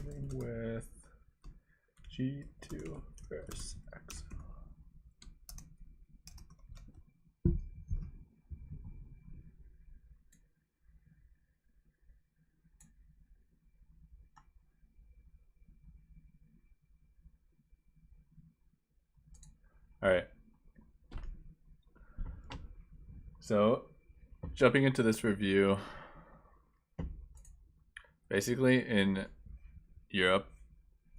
Starting with G2 versus X. All right. So, jumping into this review, basically in Europe,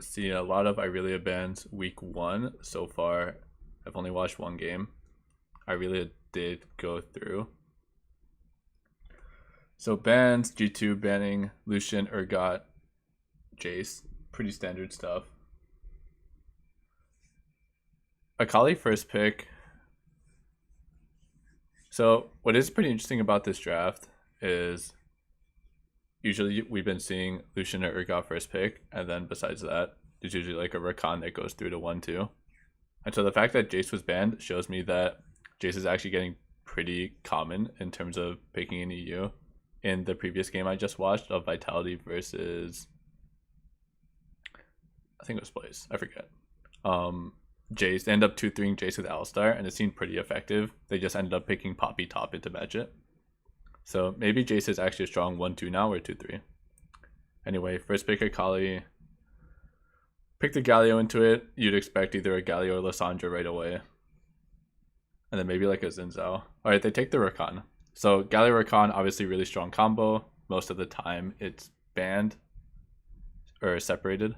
see a lot of Irelia bans week 1 so far. I've only watched one game. Irelia did go through. So bans, G2 banning Lucian, Urgot, Jace. Pretty standard stuff. Akali first pick. So what is pretty interesting about this draft is usually we've been seeing Lucian or Urgot first pick, and then besides that, there's usually like a Rakan that goes through to 1-2. And so the fact that Jace was banned shows me that Jace is actually getting pretty common in terms of picking an EU. In the previous game I just watched of Vitality versus, I think it was Blaze, I forget. Jace, they ended up 2-3ing Jace with Alistar, and it seemed pretty effective. They just ended up picking Poppy top into match it. So maybe Jace is actually a strong 1-2 now or 2-3. Anyway, first pick Akali. Pick the Galio into it. You'd expect either a Galio or Lissandra right away. And then maybe like a Zinzao. Alright, they take the Rakan. So Galio Rakan, obviously really strong combo. Most of the time it's banned or separated.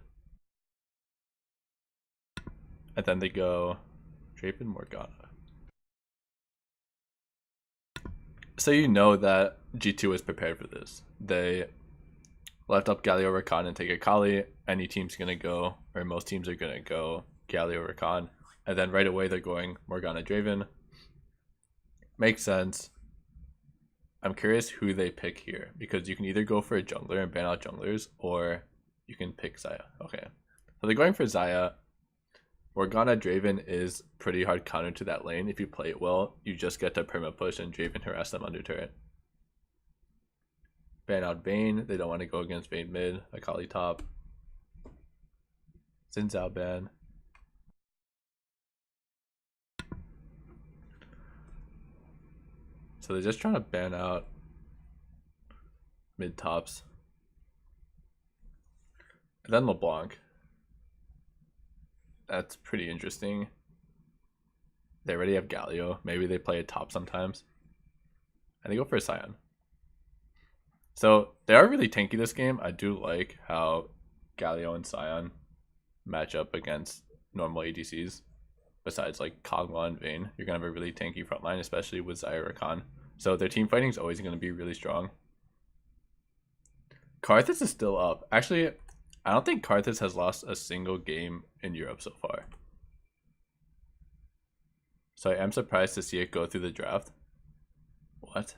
And then they go Draven Morgana. So you know that G2 is prepared for this. They left up Galio Rakan and take Akali. Any team's gonna go, or most teams are gonna go Galio Rakan. And then right away they're going Morgana Draven. Makes sense. I'm curious who they pick here, because you can either go for a jungler and ban out junglers, or you can pick Xayah. Okay, so they're going for Xayah. Morgana Draven is pretty hard counter to that lane. If you play it well, you just get to perma push and Draven harass them under turret. Ban out Vayne. They don't want to go against Vayne mid. Akali top. Zinzao ban. So they're just trying to ban out mid tops. And then LeBlanc. That's pretty interesting. They already have Galio. Maybe they play a top sometimes. And they go for a Sion. So they are really tanky this game. I do like how Galio and Sion match up against normal ADCs. Besides like Kog'Maw and Vayne, you're going to have a really tanky front line, especially with Xayah Rakan. So their team fighting is always going to be really strong. Karthus is still up. Actually, I don't think Karthus has lost a single game in Europe so far. So I am surprised to see it go through the draft. What?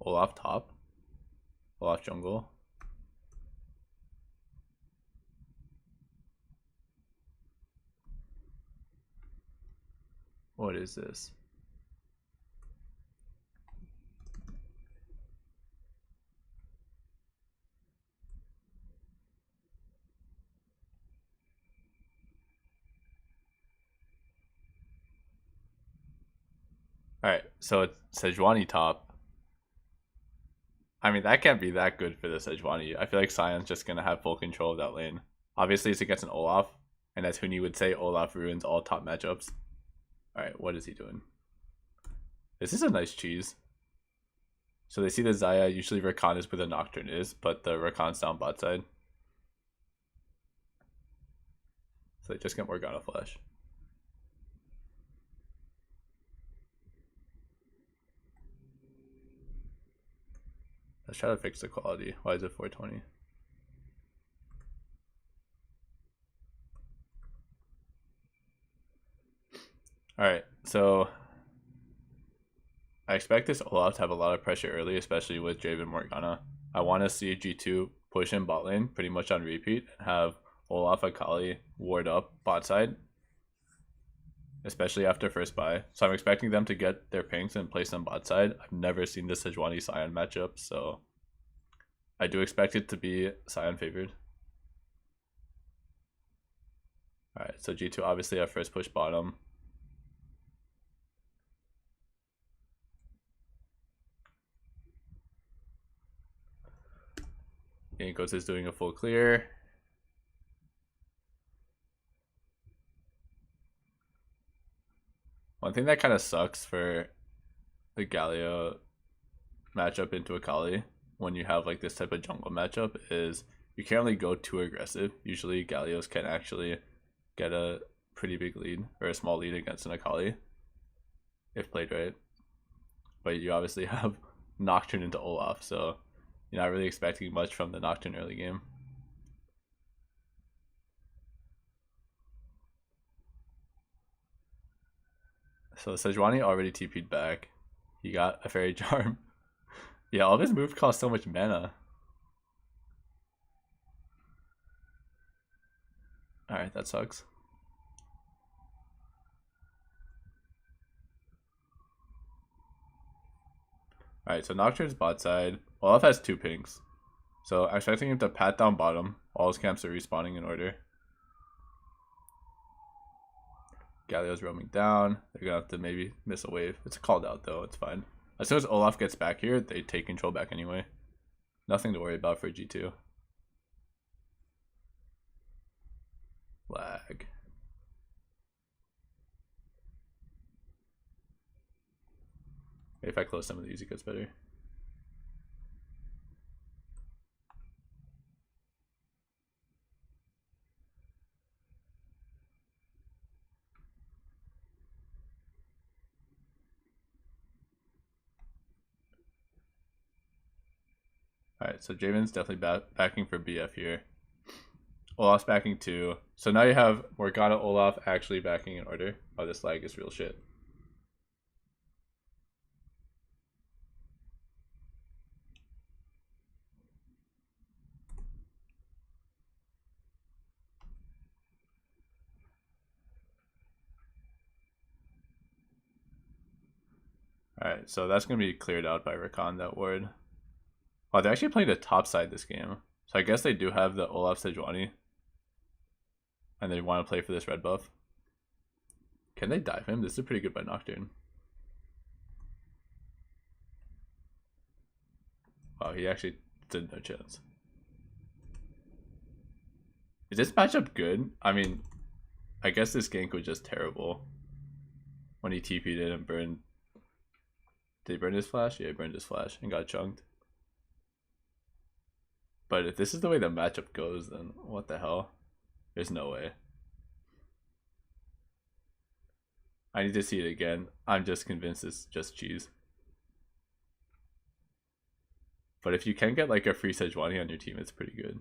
Olaf top? Olaf jungle? What is this? Alright, so it's Sejuani top. I mean, that can't be that good for the Sejuani. I feel like Sion's just going to have full control of that lane. Obviously, it's against an Olaf, and as Huni would say, Olaf ruins all top matchups. Alright, what is he doing? This is a nice cheese. So they see the Xayah, usually Rakan is where the Nocturne is, but the Rakan's down bot side. So they just get Morgana Flash. Let's try to fix the quality. Why is it 420? Alright, so I expect this Olaf to have a lot of pressure early, especially with Draven Morgana. I want to see G2 push in bot lane pretty much on repeat and have Olaf Akali ward up bot side. especially after first buy. So I'm expecting them to get their pinks and place them bot side. I've never seen the Sejuani Sion matchup, so I do expect it to be Sion favored. Alright, so G2 obviously have first push bottom. Yankos is doing a full clear. One thing that kind of sucks for the Galio matchup into Akali when you have like this type of jungle matchup is you can't really go too aggressive. Usually Galios can actually get a pretty big lead or a small lead against an Akali if played right. But you obviously have Nocturne into Olaf, so you're not really expecting much from the Nocturne early game. So Sejuani already TP'd back. He got a Fairy Charm. Yeah, all of his moves cost so much mana. Alright, that sucks. Alright, so Nocturne's bot side. Olaf has 2 pinks. So I'm expecting him to pat down bottom. All his camps are respawning in order. Galio's roaming down. They're gonna have to maybe miss a wave. It's called out though, it's fine. As soon as Olaf gets back here, they take control back anyway. Nothing to worry about for G2. Lag. Maybe if I close some of these, it gets better. Alright, so Javen's definitely backing for BF here. Olaf's backing too. So now you have Morgana, Olaf actually backing in order. Oh, this lag is real shit. Alright, so that's going to be cleared out by Rakan, that ward. Oh, they're actually playing the top side this game. So I guess they do have the Olaf Sejuani. And they want to play for this red buff. Can they dive him? This is pretty good by Nocturne. Wow, he actually did no chance. Is this matchup good? I mean, I guess this gank was just terrible. When he TP'd it and burned. Did he burn his flash? Yeah, he burned his flash and got chunked. But if this is the way the matchup goes, then what the hell? There's no way. I need to see it again. I'm just convinced it's just cheese. But if you can get like a free Sejuani on your team, it's pretty good.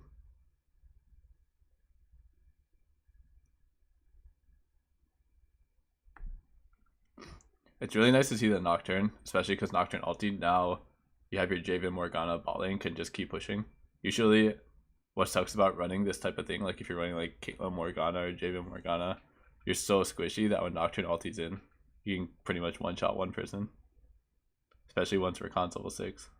It's really nice to see the Nocturne, especially because Nocturne ulti. Now you have your Javen Morgana bot lane can just keep pushing. Usually what sucks about running this type of thing, like if you're running like Caitlyn Morgana or Javen Morgana, you're so squishy that when Nocturne ulti's in, you can pretty much one-shot one person. Especially once Rakan's level 6.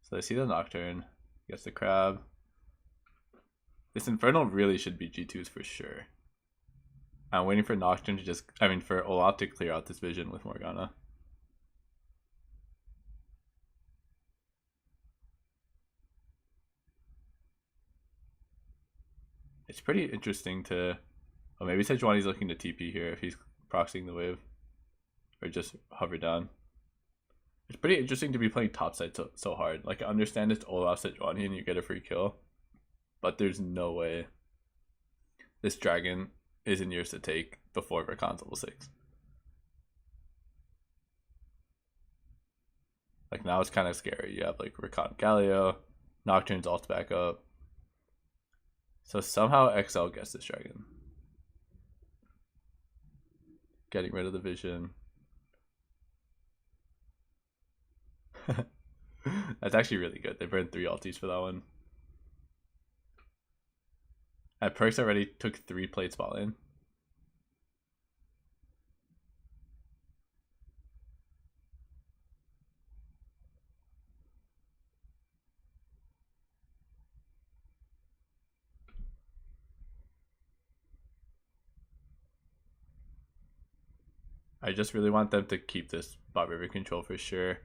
So I see the Nocturne, gets the crab. This Infernal really should be G2's for sure. I'm waiting for Nocturne to just, for Olaf to clear out this vision with Morgana. It's pretty interesting to, oh, maybe Sejuani's looking to TP here if he's proxying the wave. Or just hover down. It's pretty interesting to be playing topside so hard. Like, I understand it's Olaf Sejuani and you get a free kill. But there's no way this dragon isn't yours to take before Rakan's level 6. Like, now it's kind of scary. You have like Rakan Galio, Nocturne's ult back up. So somehow XL gets this dragon. Getting rid of the vision. That's actually really good. They burned 3 ultis for that one. And Perks already took 3 plates ball in. I just really want them to keep this bot river control for sure.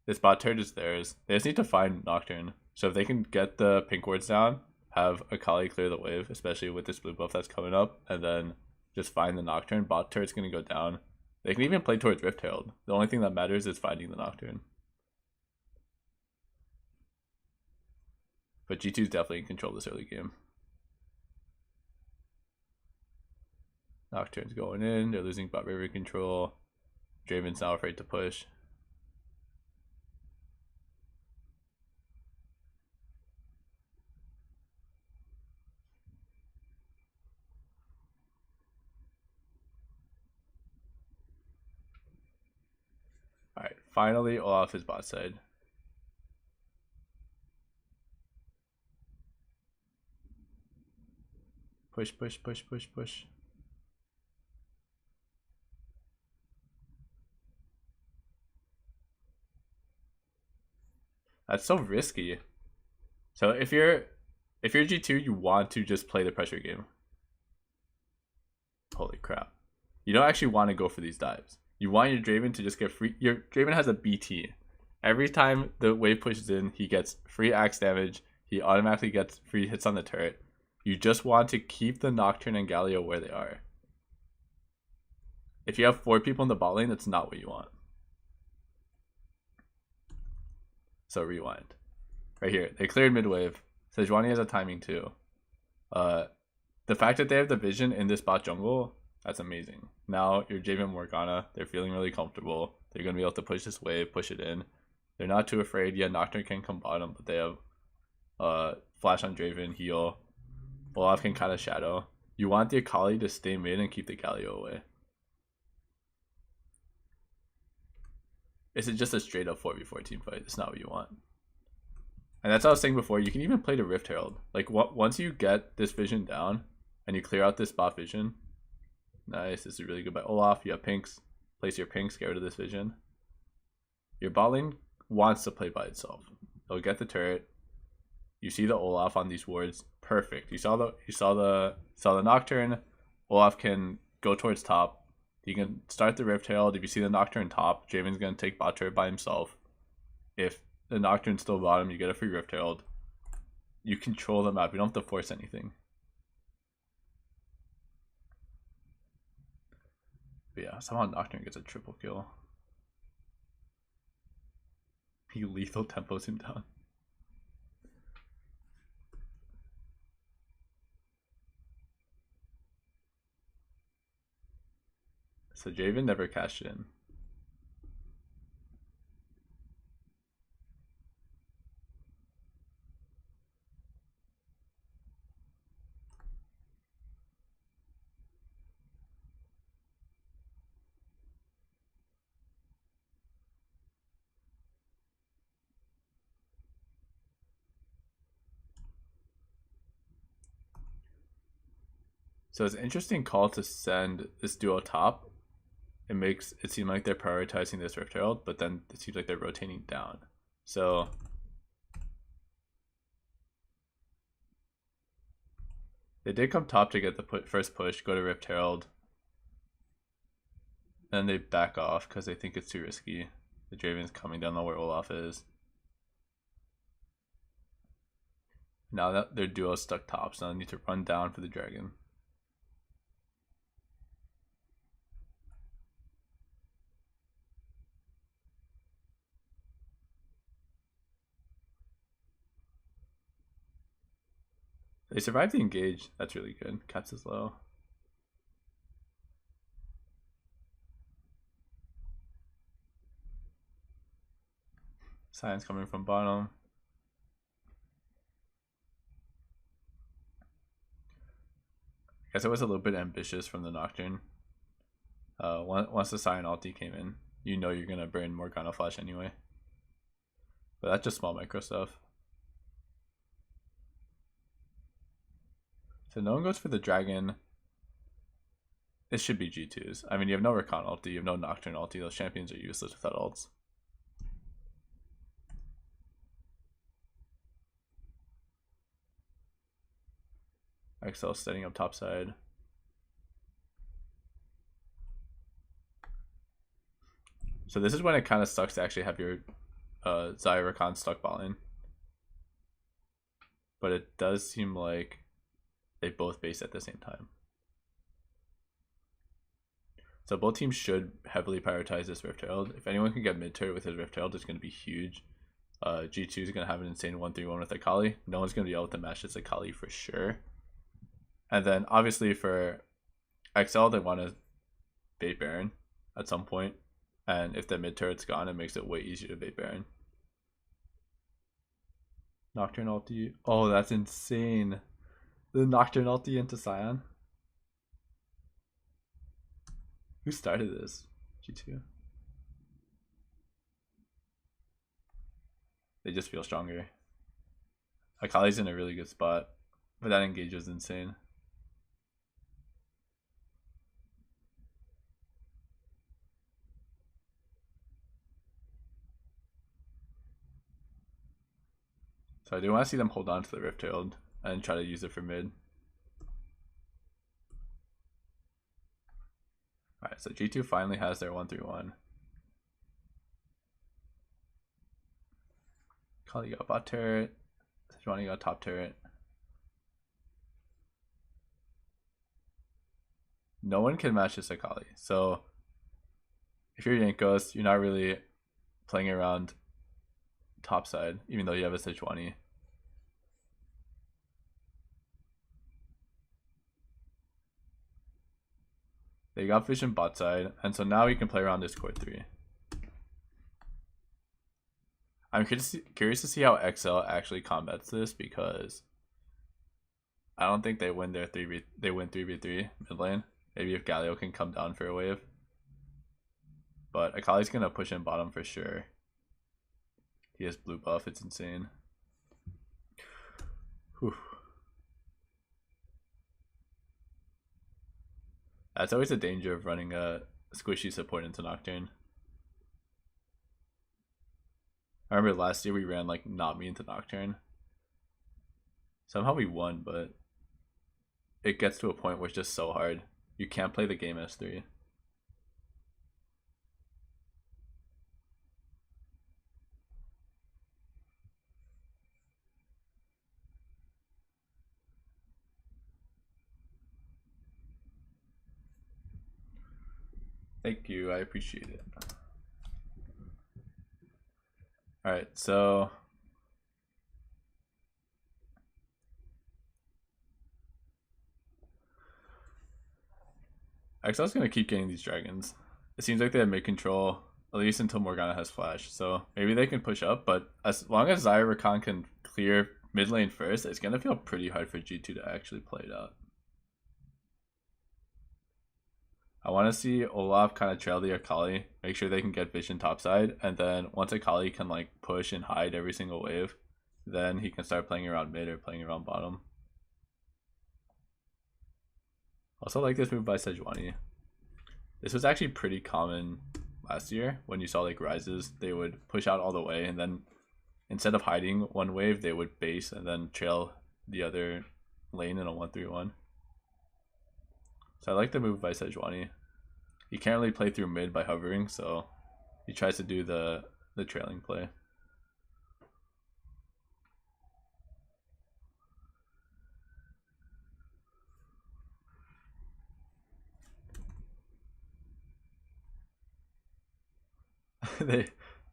This bot turret is theirs. They just need to find Nocturne. So if they can get the pink wards down, have Akali clear the wave, especially with this blue buff that's coming up, and then just find the Nocturne, bot turret's going to go down. They can even play towards Rift Herald. The only thing that matters is finding the Nocturne. But G2 is definitely in control this early game. Nocturne's going in. They're losing bot river control. Draven's now afraid to push. Alright, finally Olaf his bot side. Push, push, push, push, push. That's so risky. So if you're G2, you want to just play the pressure game. Holy crap. You don't actually want to go for these dives. You want your Draven to just get free. Your Draven has a BT. Every time the wave pushes in, he gets free axe damage. He automatically gets free hits on the turret. You just want to keep the Nocturne and Galio where they are. If you have 4 people in the bot lane, that's not what you want. So rewind. Right here, they cleared mid wave. Sejuani has a timing too. The fact that they have the vision in this bot jungle, that's amazing. Now your Javen Morgana, they're feeling really comfortable. They're going to be able to push this wave, push it in. They're not too afraid. Yeah, Nocturne can come bottom, but they have flash on Draven, heal. Olaf can kind of shadow. You want the Akali to stay mid and keep the Galio away. This is just a straight up 4v4 team fight. It's not what you want. And that's what I was saying before. You can even play the Rift Herald. Like, once you get this vision down and you clear out this bot vision. Nice. This is really good by Olaf. You have pinks. Place your pinks. Get rid of this vision. Your bot lane wants to play by itself. They'll get the turret. You see the Olaf on these wards. Perfect. You saw the Nocturne. Olaf can go towards top. You can start the Rift Herald. If you see the Nocturne top, Draven's gonna take bot turret by himself. If the Nocturne's still bottom, you get a free Rift Herald. You control the map. You don't have to force anything. But yeah, somehow Nocturne gets a triple kill. He lethal tempos him down. So Draven never cashed in. So it's an interesting call to send this duo top. It makes it seem like they're prioritizing this Rift Herald, but then it seems like they're rotating down. So they did come top to get the first push, go to Rift Herald. Then they back off because they think it's too risky. The Draven's coming down on where Olaf is. Now that their duo's stuck top, so they need to run down for the dragon. They survived the engage. That's really good. Caps is low. Science coming from bottom. I guess it was a little bit ambitious from the Nocturne. Once the Scion ulti came in, you know you're gonna burn Morgana Flash anyway. But that's just small micro stuff. So no one goes for the dragon. This should be G2s. I mean, you have no Rakan ulti, you have no Nocturne ulti. Those champions are useless without ults. XL setting up top side. So this is when it kind of sucks to actually have your Xayah Rakan stuck balling. But it does seem like they both base at the same time. So both teams should heavily prioritize this Rift Herald. If anyone can get mid turret with his Rift Herald, it's going to be huge. G2 is going to have an insane 1-3-1 with Akali. No one's going to be able to match this Akali for sure. And then obviously for XL, they want to bait Baron at some point. And if the mid turret's gone, it makes it way easier to bait Baron. Nocturne ulti. Oh, that's insane. The Nocturne ulti into Sion. Who started this? G2. They just feel stronger. Akali's in a really good spot, but that engage was insane. So I do want to see them hold on to the Rift Herald and try to use it for mid. Alright, so G2 finally has their 1-3-1. Kali got bot turret. Sejuani got top turret. No one can match this Akali. So if you're Yankos, you're not really playing around top side, even though you have a Sejuani. They got vision bot side, and so now we can play around this core 3. I'm curious to see how XL actually combats this, because I don't think they win their 3v3 mid lane. Maybe if Galio can come down for a wave. But Akali's gonna push in bottom for sure. He has blue buff, it's insane. Whew. That's always a danger of running a squishy support into Nocturne. I remember last year we ran like not me into Nocturne. Somehow we won, but it gets to a point where it's just so hard. You can't play the game as 3. Thank you, I appreciate it. Alright, so XL's gonna keep getting these dragons. It seems like they have mid control, at least until Morgana has flash. So maybe they can push up, but as long as Xayah Rakan can clear mid lane first, it's gonna feel pretty hard for G2 to actually play it out. I want to see Olaf kind of trail the Akali, make sure they can get vision topside, and then once Akali can like push and hide every single wave, then he can start playing around mid or playing around bottom. Also like this move by Sejuani. This was actually pretty common last year when you saw like rises. They would push out all the way, and then instead of hiding one wave, they would base and then trail the other lane in a 1-3-1. So I like the move by Sejuani. He can't really play through mid by hovering, so he tries to do the trailing play.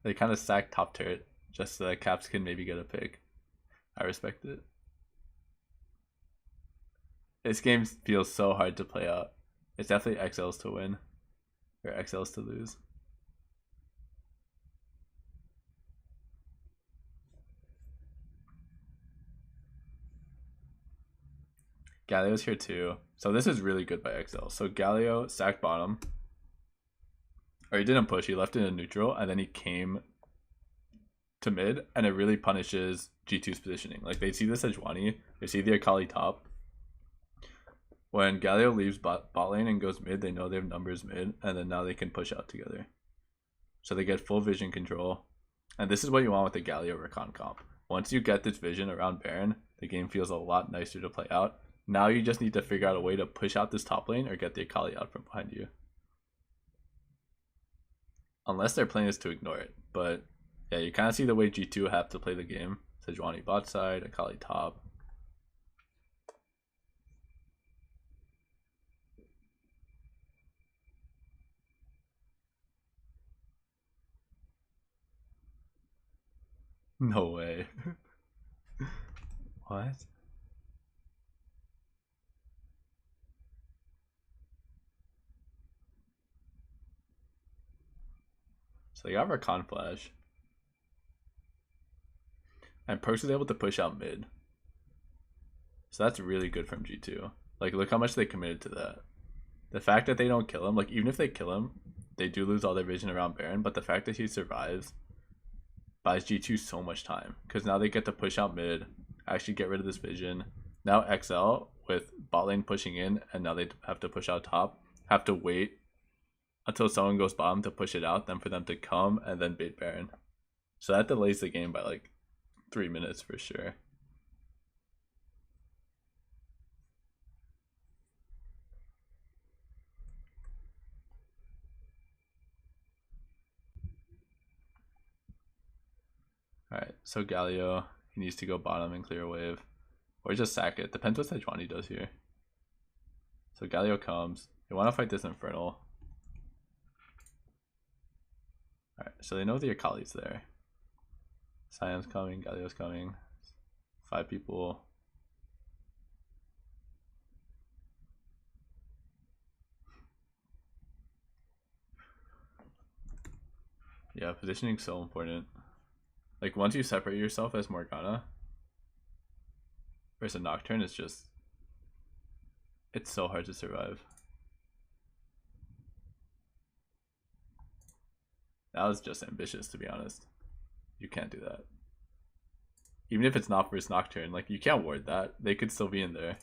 they kind of sack top turret just so that Caps can maybe get a pick. I respect it. This game feels so hard to play out. It's definitely XL's to win, or XL's to lose. Galio's here too. So this is really good by XL. So Galio sack bottom. Or he didn't push, he left it in neutral, and then he came to mid, and it really punishes G2's positioning. Like, they see the Sejuani, they see the Akali top. When Galio leaves bot lane and goes mid, they know they have numbers mid, and then now they can push out together. So they get full vision control. And this is what you want with the Galio Rakan comp. Once you get this vision around Baron, the game feels a lot nicer to play out. Now you just need to figure out a way to push out this top lane or get the Akali out from behind you. Unless their plan is to ignore it. But yeah, you kind of see the way G2 have to play the game. Sejuani bot side, Akali top. No way. What? So they got Rakan flash. And Perks was able to push out mid. So that's really good from G2. Like, look how much they committed to that. The fact that they don't kill him, like, even if they kill him, they do lose all their vision around Baron, but the fact that he survives buys G2 so much time. Because now they get to push out mid, actually get rid of this vision. Now XL, with bot lane pushing in, and now they have to push out top, have to wait until someone goes bottom to push it out, then for them to come and then bait Baron. So that delays the game by like 3 minutes for sure. Alright, so Galio, he needs to go bottom and clear a wave. Or just sack it. Depends what Sejuani does here. So Galio comes. They want to fight this Infernal. Alright, so they know the Akali's there. Sion's coming, Galio's coming. 5 people. Yeah, positioning is so important. Like, once you separate yourself as Morgana versus a Nocturne, it's just... it's so hard to survive. That was just ambitious, to be honest. You can't do that. Even if it's not versus Nocturne, like, you can't ward that. They could still be in there.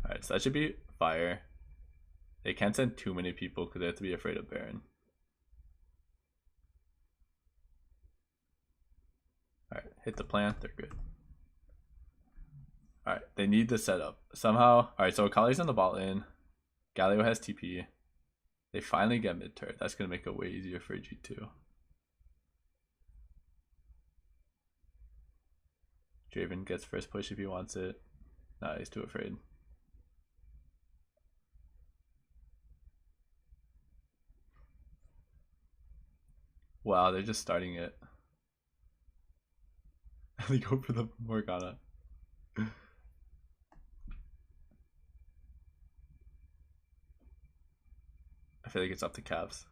Alright, so that should be fire. They can't send too many people because they have to be afraid of Baron. Alright, hit the plant, they're good. Alright, they need the setup. Somehow, alright, so Akali's in the bot lane. Galio has TP. They finally get mid turret. That's going to make it way easier for G2. Draven gets first push if he wants it. Nah, he's too afraid. Wow, they're just starting it. They go for the Morgana. I feel like it's up to Caps.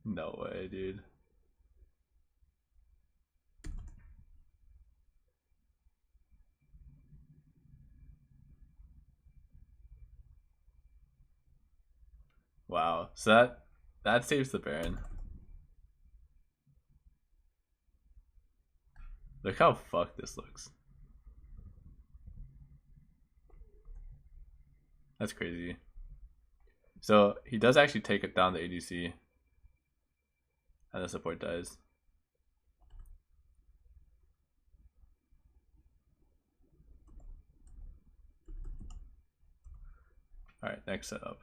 No way, dude. Wow. So that saves the Baron. Look how fucked this looks. That's crazy. So he does actually take it down the ADC. And the support dies. Alright, next setup.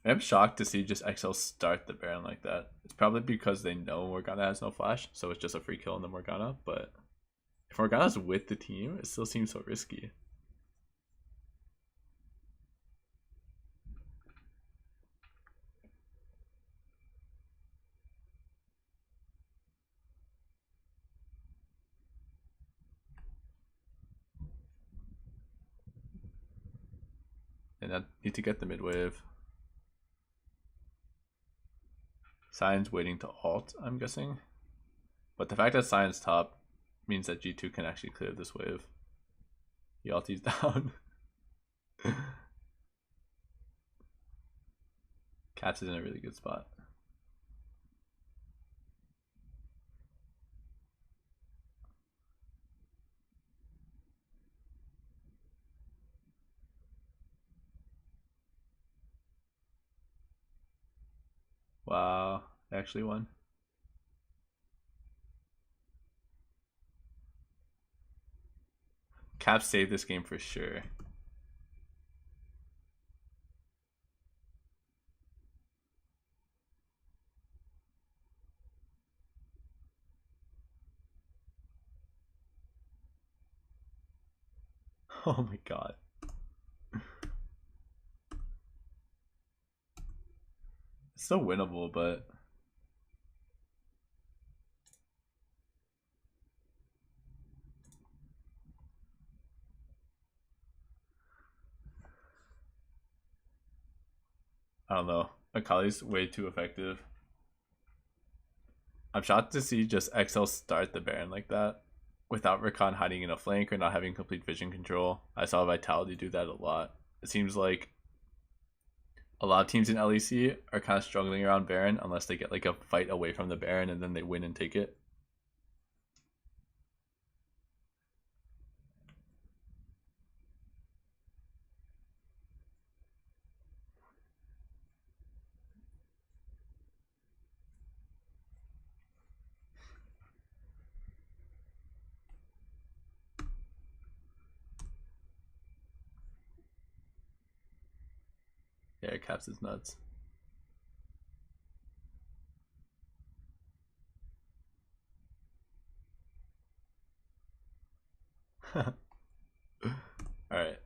I'm shocked to see just XL start the Baron like that. It's probably because they know Morgana has no flash, so it's just a free kill in the Morgana, but if Morgana's with the team, it still seems so risky. And I need to get the mid wave. Cyan's waiting to ult, I'm guessing. But the fact that Cyan's top means that G2 can actually clear this wave. Yalti's down. Cats is in a really good spot. Wow, they actually won. Caps saved this game for sure. Oh my god. It's still winnable, but I don't know. Akali's way too effective. I'm shocked to see just XL start the Baron like that without Rakan hiding in a flank or not having complete vision control. I saw Vitality do that a lot. It seems like a lot of teams in LEC are kind of struggling around Baron unless they get like a fight away from the Baron and then they win and take it. Yeah, Caps is nuts. Alright.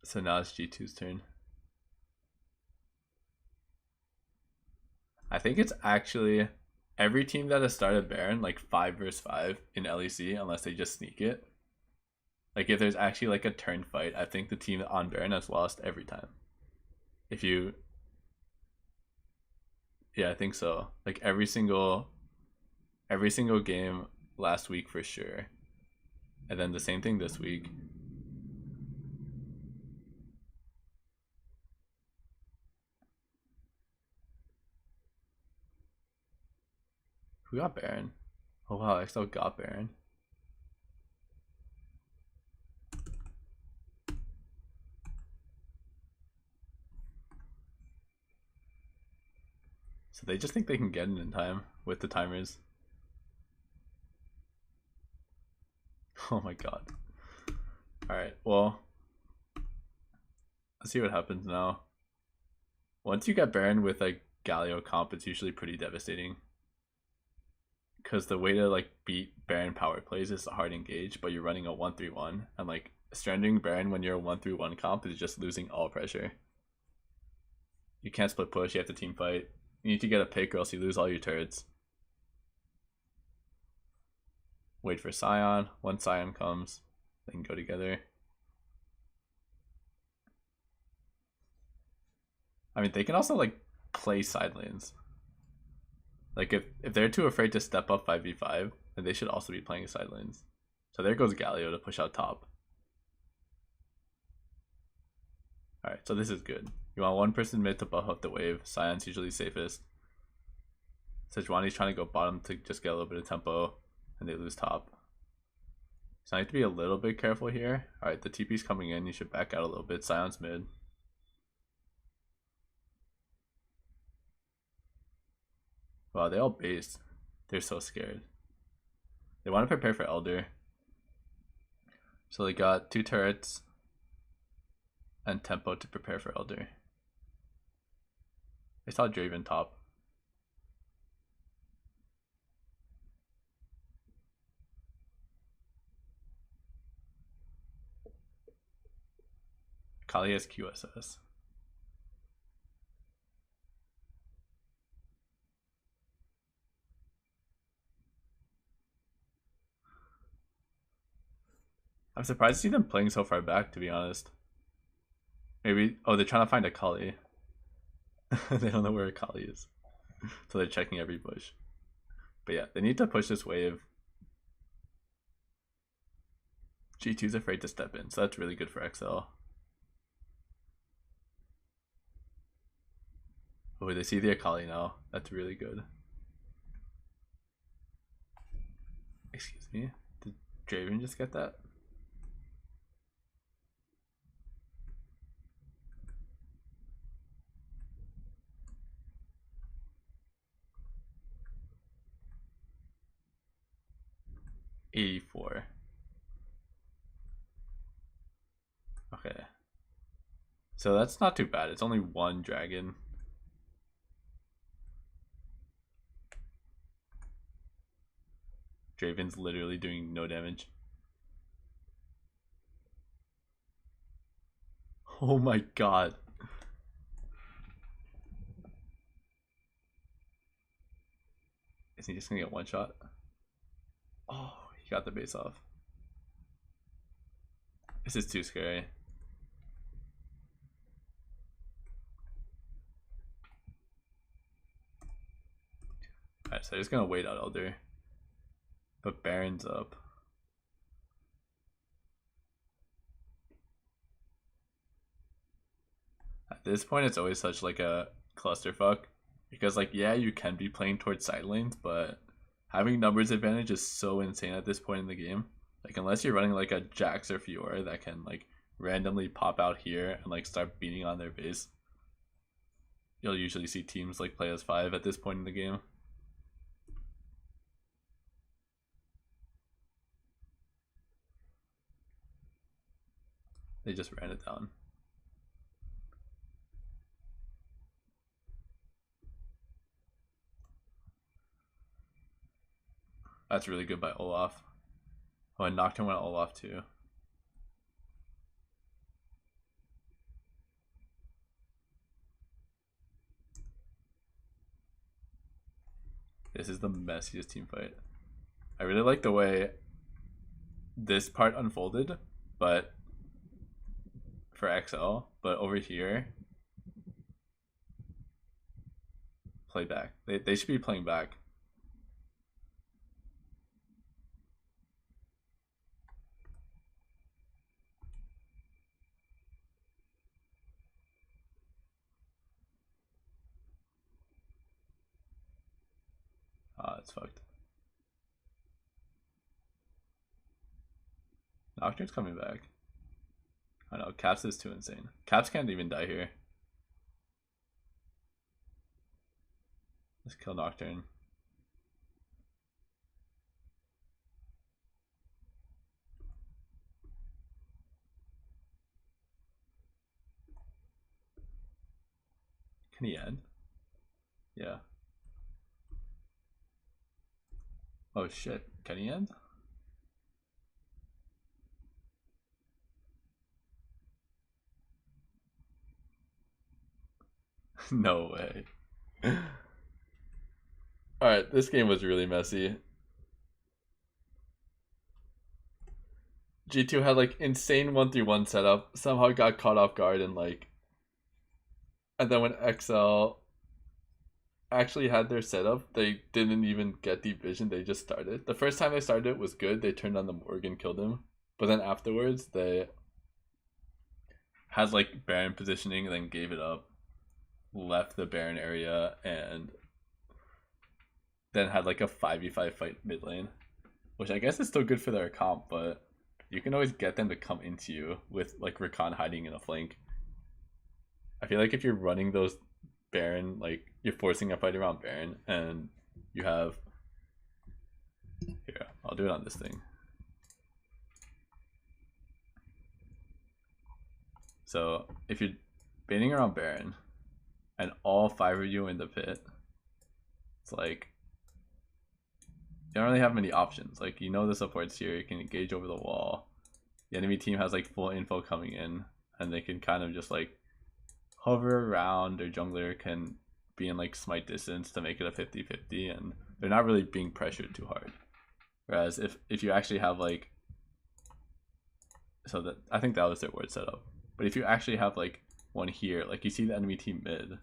So now it's G2's turn. I think it's actually every team that has started Baron, like 5 versus 5 in LEC, unless they just sneak it. Like if there's actually like a turn fight, I think the team on Baron has lost every time. If you Yeah, I think so. Like every single game last week for sure. And then the same thing this week. Who got Baron? Oh wow, I still got Baron. So they just think they can get it in time with the timers. Oh my god. Alright, well, let's see what happens now. Once you get Baron with like Galio comp, it's usually pretty devastating. Because the way to like beat Baron power plays is to hard engage, but you're running a 1-3-1, and like stranding Baron when you're a 1-3-1 comp is just losing all pressure. You can't split push, you have to team fight. You need to get a pick or else you lose all your turrets. Wait for Scion. Once Scion comes, they can go together. I mean, they can also like play side lanes. Like if they're too afraid to step up 5v5, then they should also be playing side lanes. So there goes Galio to push out top. Alright, so this is good. You want one person mid to buff up the wave. Scion's usually safest. Sejuani's trying to go bottom to just get a little bit of tempo, and they lose top. So I need to be a little bit careful here. Alright, the TP's coming in. You should back out a little bit. Scion's mid. Wow, they all based. They're so scared. They want to prepare for Elder. So they got 2 turrets and tempo to prepare for Elder. They saw Draven top. Kali has QSS. I'm surprised to see them playing so far back, to be honest. Maybe, oh, they're trying to find a Kali. They don't know where a Kali is. So they're checking every bush. But yeah, they need to push this wave. G2's afraid to step in, so that's really good for XL. Oh, they see the Akali now. That's really good. Excuse me. Did Draven just get that? $84. Okay. So that's not too bad. It's only one dragon. Draven's literally doing no damage. Oh my god. Is he just gonna get one shot? Oh, he got the base off. This is too scary. Alright, so he's gonna wait out Elder. But Baron's up. At this point, it's always such like a clusterfuck. Because like, yeah, you can be playing towards side lanes, but having numbers advantage is so insane at this point in the game. Like, unless you're running like a Jax or Fiora that can like randomly pop out here and like start beating on their base, you'll usually see teams like play as 5 at this point in the game. They just ran it down. That's really good by Olaf. Oh, and Nocturne went Olaf too. This is the messiest team fight. I really like the way this part unfolded, but for XL, but over here, play back. They should be playing back. Ah, it's fucked. Nocturne's coming back. I know, Caps is too insane. Caps can't even die here. Let's kill Nocturne. Can he end? Yeah. Oh shit, can he end? No way. Alright, this game was really messy. G2 had like insane 1-3-1 setup, somehow got caught off guard and like, and then when XL actually had their setup, they didn't even get deep vision, they just started. The first time they started it was good, they turned on the Morgan, killed him. But then afterwards, they had like Baron positioning and then gave it up, left the Baron area, and then had like a 5v5 fight mid lane. Which I guess is still good for their comp, but you can always get them to come into you with like Rakan hiding in a flank. I feel like if you're running those Baron, like you're forcing a fight around Baron, and you have here, I'll do it on this thing. So if you're baiting around Baron and all 5 of you in the pit, it's like you don't really have many options. Like, you know the support's here, you can engage over the wall. The enemy team has like full info coming in, and they can kind of just like hover around. Their jungler can be in like smite distance to make it a 50-50, and they're not really being pressured too hard. Whereas if you actually have like, so that I think that was their word setup. But if you actually have like one here. Like you see the enemy team mid.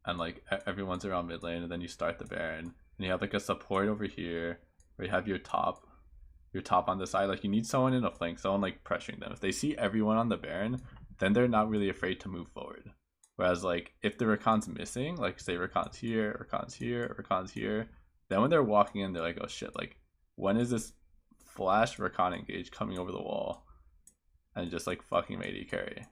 And like everyone's around mid lane, and then you start the Baron, and you have like a support over here, where you have your top on the side. Like you need someone in a flank, someone like pressuring them. If they see everyone on the Baron, then they're not really afraid to move forward. Whereas like if the Rakan's missing, like say Rakan's here, then when they're walking in, they're like, oh shit, like when is this flash Rakan engage coming over the wall and just like fucking AD carry?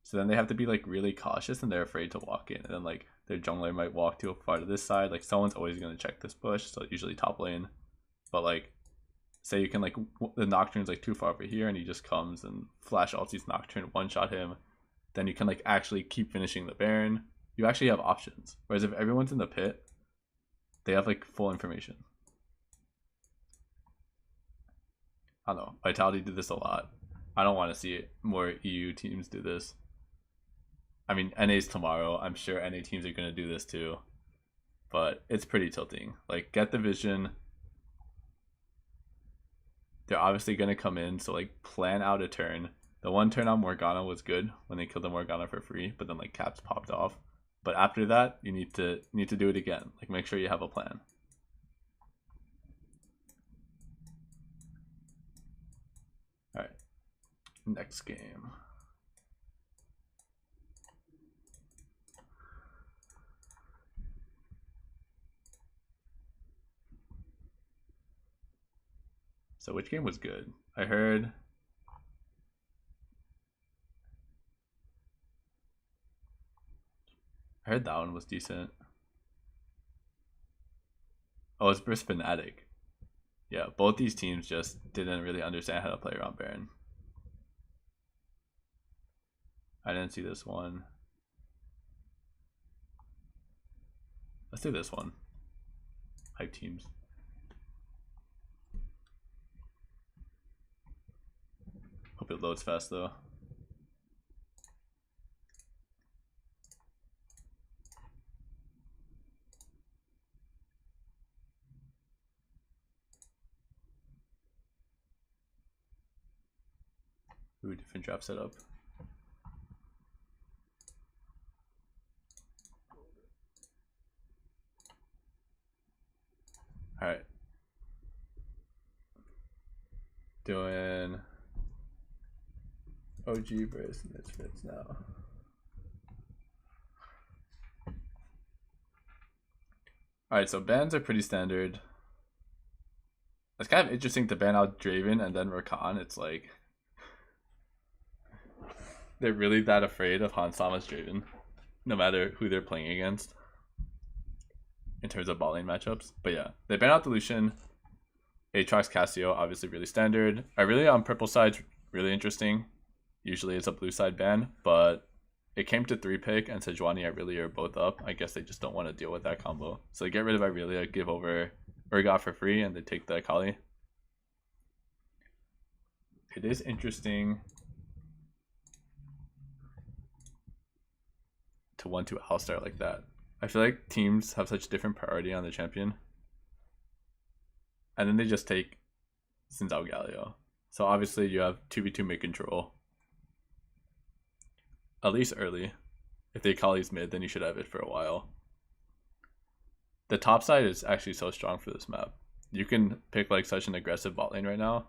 So then they have to be like really cautious, and they're afraid to walk in, and then like their jungler might walk to a part of this side. Like someone's always going to check this push, so usually top lane. But like say you can like the Nocturne's like too far over here, and he just comes and flash ultis Nocturne, one shot him, then you can like actually keep finishing the Baron. You actually have options. Whereas if everyone's in the pit, they have like full information. I don't know. Vitality did this a lot. I don't want to see more EU teams do this. I mean, NA's tomorrow. I'm sure NA teams are going to do this too. But it's pretty tilting. Like, get the vision. They're obviously going to come in, so like plan out a turn. The one turn on Morgana was good when they killed the Morgana for free, but then like caps popped off. But after that, you need to do it again. Like make sure you have a plan. All right. Next game. So which game was good? I heard that one was decent. Oh, it's Brisk Fnatic. Yeah, both these teams just didn't really understand how to play around Baron. I didn't see this one. Let's do this one. Hype teams. Hope it loads fast though. Ooh, different draft setup. All right. Doing OG versus Misfits now. Alright, so bans are pretty standard. It's kind of interesting to ban out Draven and then Rakan. It's like they're really that afraid of Hans Thomas Draven, no matter who they're playing against in terms of bot lane matchups. But yeah, they ban out the Lucian. Aatrox Cassio, obviously really standard. Irelia on purple side's really interesting. Usually it's a blue side ban, but it came to 3-pick, and Sejuani and Irelia are both up. I guess they just don't want to deal with that combo. So they get rid of Irelia, give over Urgot for free, and they take the Akali. It is interesting to 1-2 Alistar like that. I feel like teams have such different priority on the champion. And then they just take Xin Zhao Galio. So obviously you have 2v2 mid control. At least early. If the Akali's mid, then you should have it for a while. The top side is actually so strong for this map. You can pick like such an aggressive bot lane right now.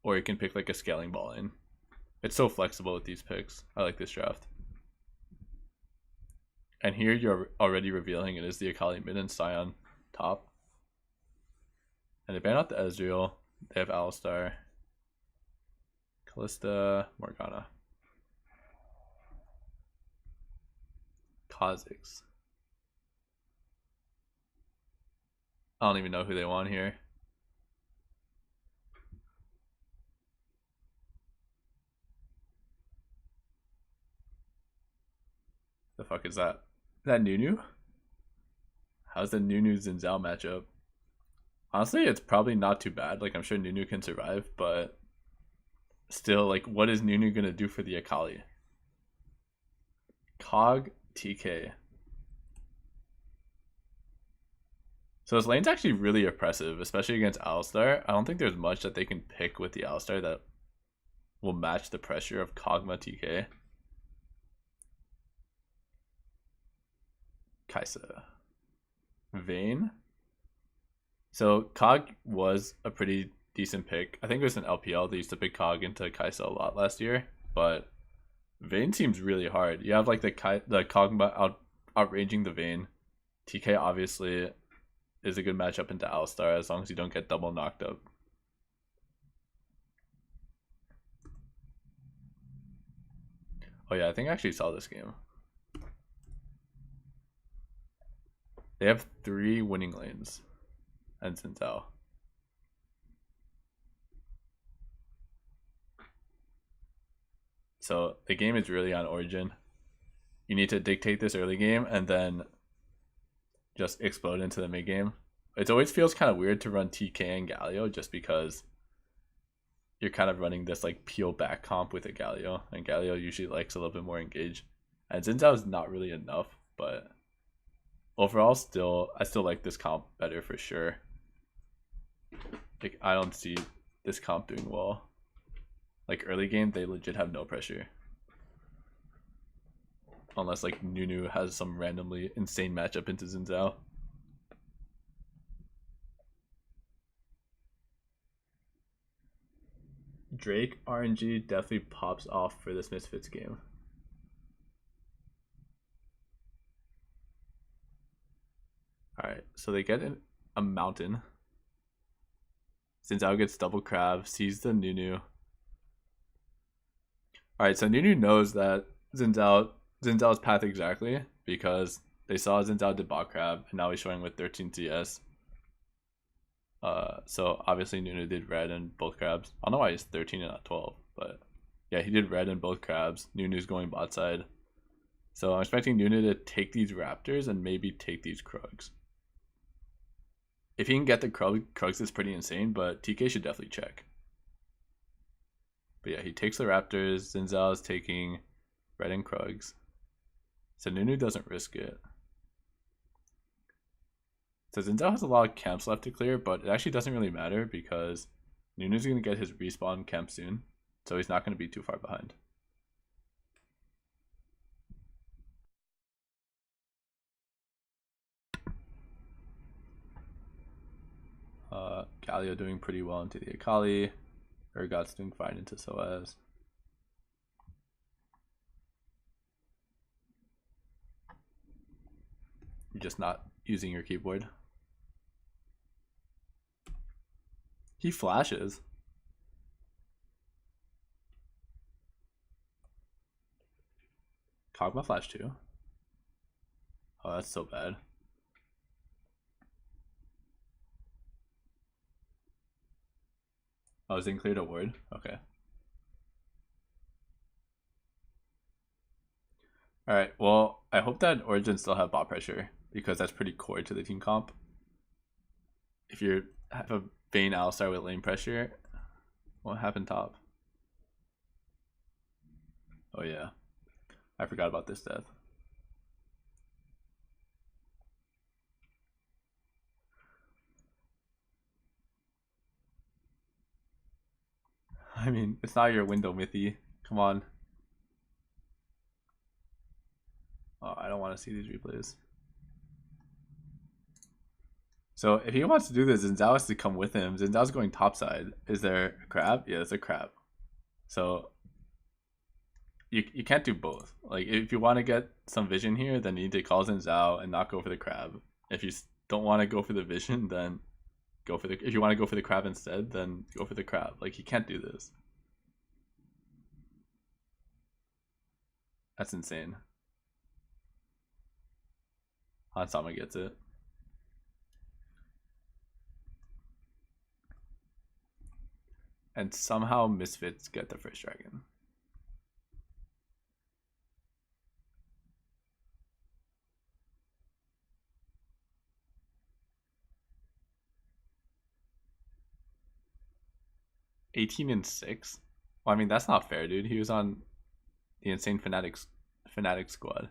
Or you can pick like a scaling bot lane. It's so flexible with these picks. I like this draft. And here you're already revealing it is the Akali mid and Sion top. And they ban out the Ezreal. They have Alistar, Kalista, Morgana, Kha'Zix. I don't even know who they want here. The fuck is that? Is that Nunu? How's the Nunu Xin Zhao matchup? Honestly, it's probably not too bad. Like, I'm sure Nunu can survive, but still, like, what is Nunu gonna do for the Akali? Cog TK. So his lane's actually really oppressive, especially against Alistar. I don't think there's much that they can pick with the Alistar that will match the pressure of Kog'Maw TK. Kai'Sa. Vayne. So Cog was a pretty decent pick. I think it was an LPL. They used to pick Cog into Kai'Sa a lot last year, but Vayne seems really hard. You have like the Kog'Maw outranging the Vayne. TK obviously is a good matchup into Alistar as long as you don't get double knocked up. Oh yeah, I think I actually saw this game. They have 3 winning lanes and Xin Zhao. So the game is really on Origin. You need to dictate this early game and then just explode into the mid game. It always feels kind of weird to run TK and Galio just because you're kind of running this like peel back comp with a Galio, and Galio usually likes a little bit more engage. And Xin Zhao is not really enough, but overall, I still like this comp better for sure. Like, I don't see this comp doing well. Like early game, they legit have no pressure. Unless like Nunu has some randomly insane matchup into Xin Zhao. Drake RNG definitely pops off for this Misfits game. Alright, so they get a mountain. Xin Zhao gets double crab, sees the Nunu. Alright, so Nunu knows that Xin Zhao's path exactly because they saw Xin Zhao did bot crab and now he's showing with 13 CS. So obviously Nunu did red in both crabs. I don't know why he's 13 and not 12, but yeah, he did red in both crabs. Nunu's going bot side. So I'm expecting Nunu to take these Raptors and maybe take these Krugs. If he can get the Krugs, it's pretty insane, but TK should definitely check. But yeah, he takes the Raptors. Xin Zhao is taking red and Krugs. So Nunu doesn't risk it. So Xin Zhao has a lot of camps left to clear, but it actually doesn't really matter because Nunu's going to get his respawn camp soon. So he's not going to be too far behind. Galio doing pretty well into the Akali. Urgot's doing fine into Soaz. You're just not using your keyboard. He flashes. Kog'Maw flash too. Oh, that's so bad. Oh, is it cleared a ward? Okay. Alright, well, I hope that Origin still have bot pressure because that's pretty core to the team comp. If you have a Vayne Alistar with lane pressure, what happened top? Oh yeah, I forgot about this death. I mean, it's not your window, Mithy. Come on. Oh, I don't want to see these replays. So if he wants to do this, Xin Zhao has to come with him. Xin Zhao's going topside. Is there a crab? Yeah, it's a crab. So you can't do both. Like if you want to get some vision here, then you need to call Xin Zhao and not go for the crab. If you don't want to go for the vision, then go for the. If you want to go for the crab instead, then go for the crab. Like you can't do this. That's insane. Hansama gets it. And somehow Misfits get the first dragon. (18-6). Well, I mean that's not fair, dude. He was on the insane Fnatic squad.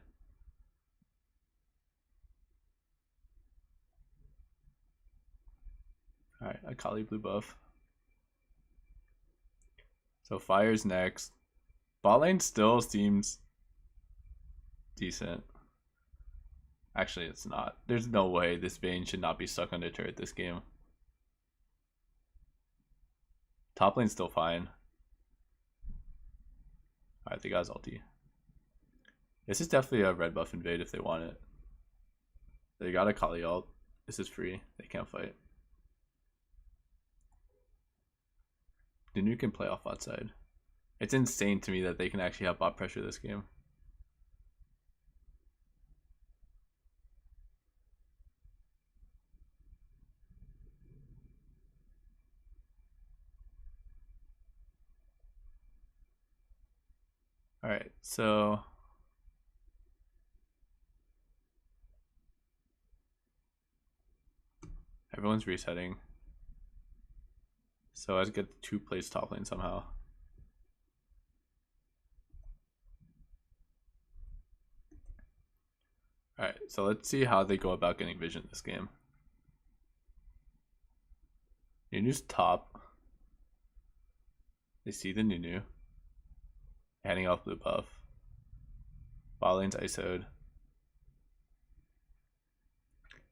Alright, Akali blue buff. So Fire's next. Bot lane still seems decent. Actually, it's not. There's no way this Vayne should not be stuck under turret this game. Top lane's still fine. Alright, they got his ulti. This is definitely a red buff invade if they want it. They got a Kali ult. This is free. They can't fight. Nunu can play off bot side. It's insane to me that they can actually have bot pressure this game. Alright, so everyone's resetting. So let's get 2 plays top lane somehow. Alright, so let's see how they go about getting vision this game. Nunu's top. They see the Nunu. Handing off blue buff. Bot lane's ISO'd.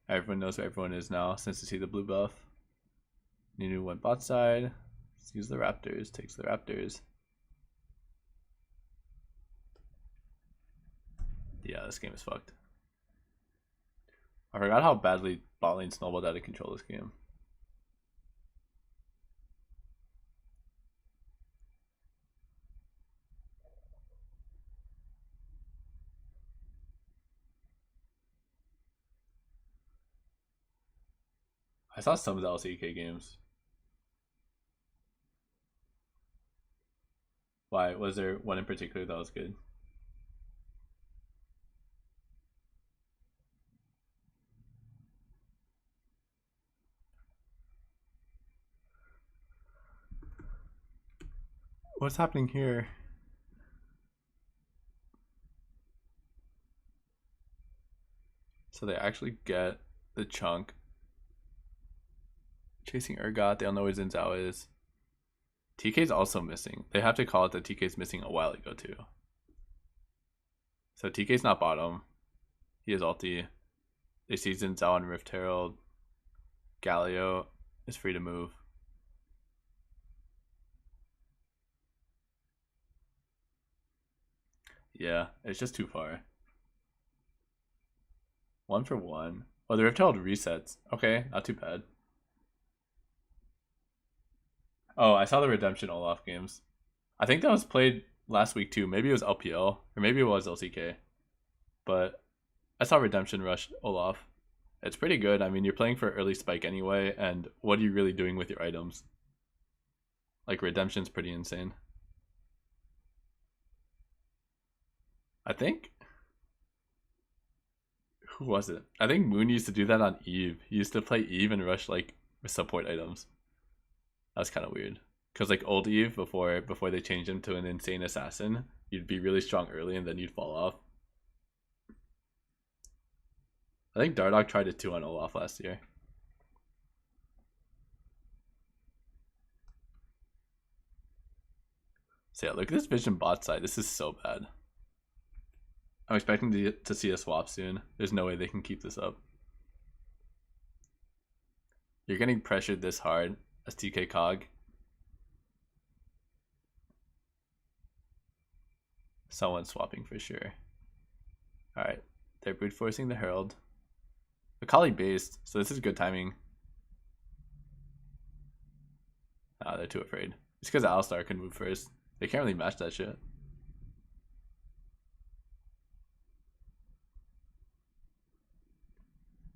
Everyone knows where everyone is now since they see the blue buff. Nunu went bot side. Sees the Raptors. Takes the Raptors. Yeah, this game is fucked. I forgot how badly bot lane snowballed out of control this game. I saw some of the LCK games. Why? Was there one in particular that was good? What's happening here? So they actually get the chunk. Chasing Urgot, they don't know where Xin Zhao is. TK's also missing. They have to call it that TK's missing a while ago too. So TK's not bottom. He has ulti. They see Xin Zhao and Rift Herald. Galio is free to move. Yeah, it's just too far. 1 for 1. Oh, the Rift Herald resets. Okay, not too bad. Oh, I saw the Redemption Olaf games. I think that was played last week too. Maybe it was LPL, or maybe it was LCK. But I saw Redemption Rush Olaf. It's pretty good. I mean, you're playing for early spike anyway, and what are you really doing with your items? Like, Redemption's pretty insane. I think... Who was it? I think Moon used to do that on Eve. He used to play Eve and rush, like, support items. That's kind of weird. Because, like, old Eve, before they changed him to an insane assassin, you'd be really strong early and then you'd fall off. I think Dardoch tried it too on Olaf last year. So yeah, look at this vision bot side. This is so bad. I'm expecting to see a swap soon. There's no way they can keep this up. You're getting pressured this hard as TK Cog. Someone's swapping for sure. Alright, they're brute forcing the Herald. Akali based, so this is good timing. Ah, they're too afraid. It's because Alistar can move first. They can't really match that shit.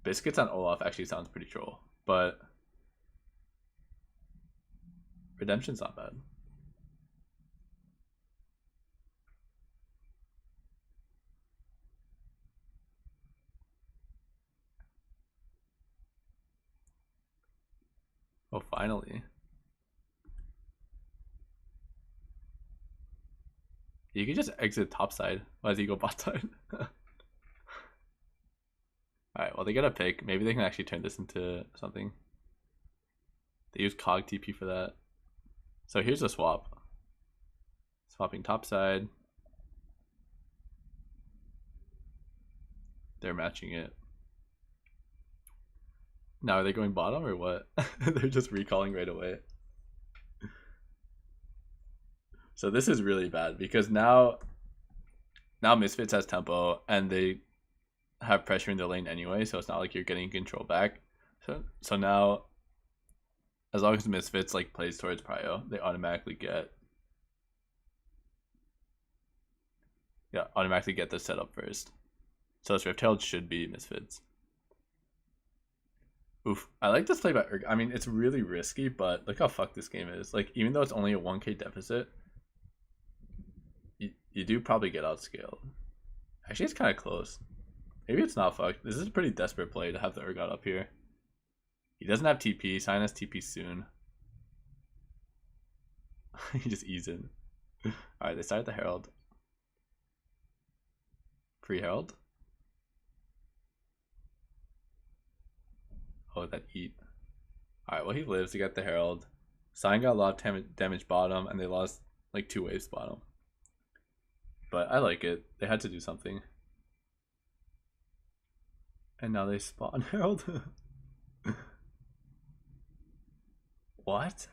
Biscuits on Olaf actually sounds pretty troll, but Redemption's not bad. Oh, finally. You can just exit top side. Why does he go bot side? Alright, well, they get a pick. Maybe they can actually turn this into something. They use cog TP for that. So here's a swap. Swapping top side. They're matching it. Now are they going bottom or what? They're just recalling right away. So this is really bad because now Misfits has tempo and they have pressure in the lane anyway, so it's not like you're getting control back. So now, as long as Misfits like plays towards Prio, they automatically get the setup first. So this Rift-Tailed should be Misfits. Oof. I like this play by Urg. I mean, it's really risky, but look how fucked this game is. Like, even though it's only a 1k deficit, you do probably get outscaled. Actually, it's kind of close. Maybe it's not fucked. This is a pretty desperate play to have the Urgot up here. He doesn't have TP. Sign has TP soon. He just ease in. Alright, they started the Herald. Free Herald. Oh, that eat. Alright, well, he lives to get the Herald. Sign got a lot of damage bottom, and they lost like 2 waves bottom. But I like it. They had to do something. And now they spawn Herald. What?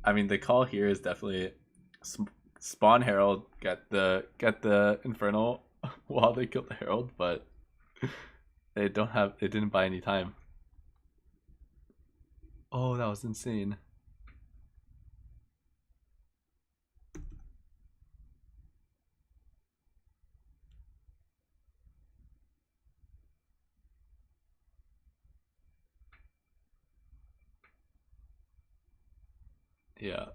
I mean, the call here is definitely spawn Herald, get the Infernal while they kill the Herald, but they didn't buy any time. Oh, that was insane. Yeah.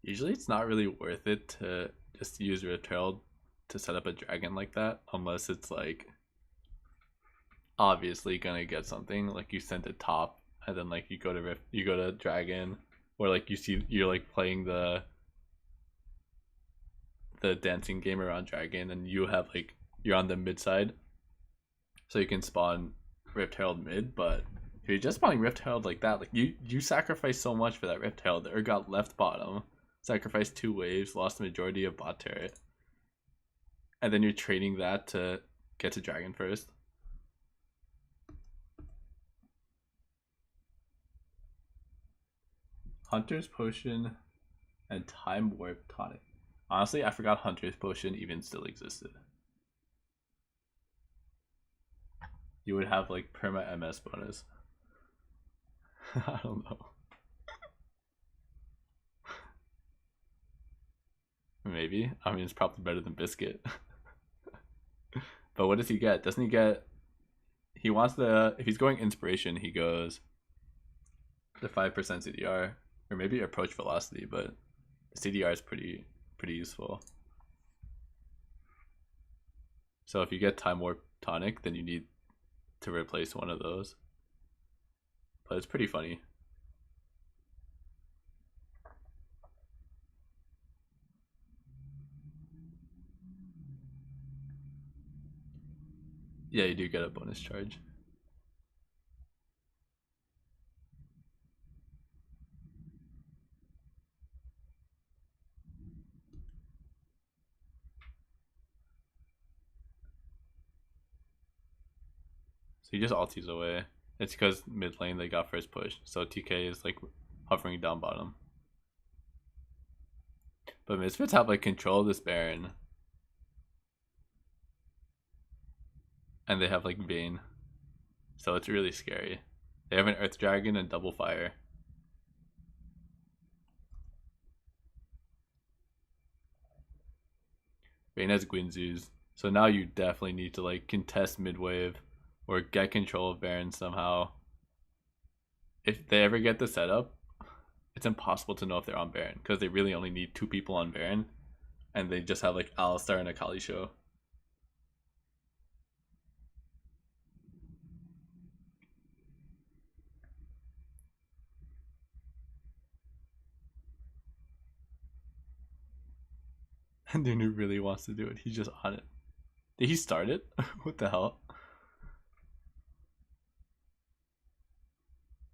Usually it's not really worth it to just use Rift-Herald to set up a dragon like that, unless it's like obviously gonna get something. Like you send it top and then like you go to dragon, or like you're like playing the dancing game around dragon and you have like you're on the mid side. So you can spawn Rift-Herald mid, but if you're just spawning Rift-Herald like that, like you sacrifice so much for that Rift-Herald. The got left bottom, sacrificed 2 waves, lost the majority of bot turret, and then you're trading that to get to dragon first. Hunter's Potion and Time Warp Tonic. Honestly, I forgot Hunter's Potion even still existed. You would have like perma MS bonus. I don't know. Maybe. I mean, it's probably better than Biscuit. But what does he get? Doesn't he get... He wants the... If he's going Inspiration, he goes the 5% CDR. Or maybe Approach Velocity, but the CDR is pretty useful. So if you get Time Warp Tonic, then you need to replace one of those. But it's pretty funny. Yeah, you do get a bonus charge. So he just ultis away. It's because mid lane they got first push, so TK is like hovering down bottom. But Misfits have like control of this Baron. And they have like Vayne. So it's really scary. They have an Earth Dragon and double fire. Vayne has Guinzoo's. So now you definitely need to like contest mid wave or get control of Baron somehow. If they ever get the setup, it's impossible to know if they're on Baron because they really only need 2 people on Baron, and they just have like Alistar and Akali show. And Nunu really wants to do it. He's just on it. Did he start it? What the hell?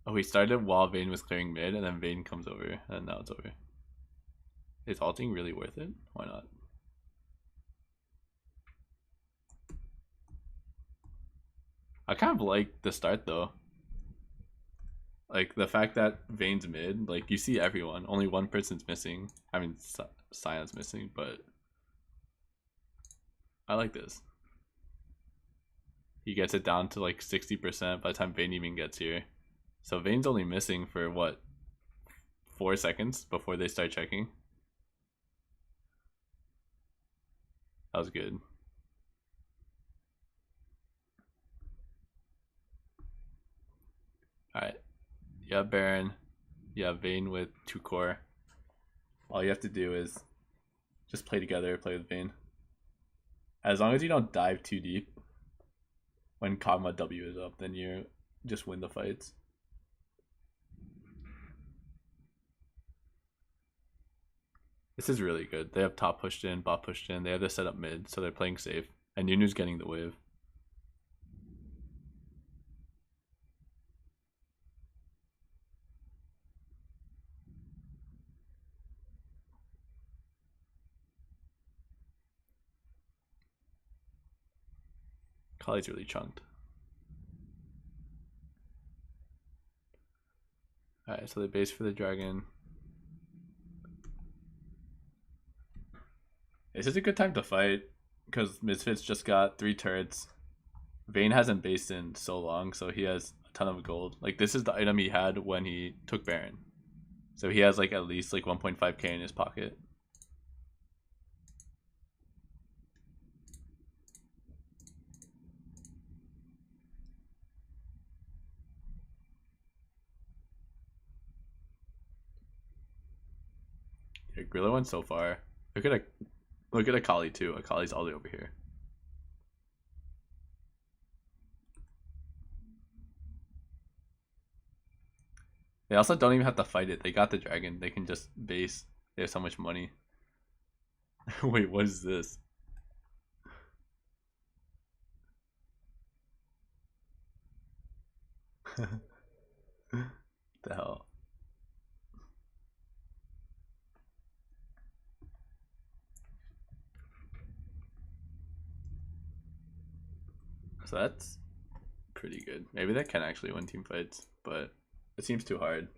Oh, he started while Vayne was clearing mid, and then Vayne comes over, and now it's over. Is ulting really worth it? Why not? I kind of like the start though. Like the fact that Vayne's mid, like you see everyone, only one person's missing. I mean, Sion's missing, but I like this. He gets it down to like 60% by the time Vayne even gets here. So Vayne's only missing for what, 4 seconds before they start checking. That was good. Alright. Yeah, Baron. Yeah, Vayne with 2 core. All you have to do is just play together, play with Vayne. As long as you don't dive too deep when Kog'Maw W is up, then you just win the fights. This is really good. They have top pushed in, bot pushed in. They have this set up mid, so they're playing safe. And Nunu's getting the wave. Kali's really chunked. Alright, so they base for the dragon. This is a good time to fight because Misfits just got 3 turrets. Vayne hasn't based in so long, so he has a ton of gold. Like this is the item he had when he took Baron. So he has like at least like 1.5k in his pocket. Yeah, Gorilla went so far. Look at Akali too. Akali's all the way over here. They also don't even have to fight it. They got the dragon. They can just base. They have so much money. Wait, what is this? The hell? So that's pretty good. Maybe that can actually win team fights, but it seems too hard.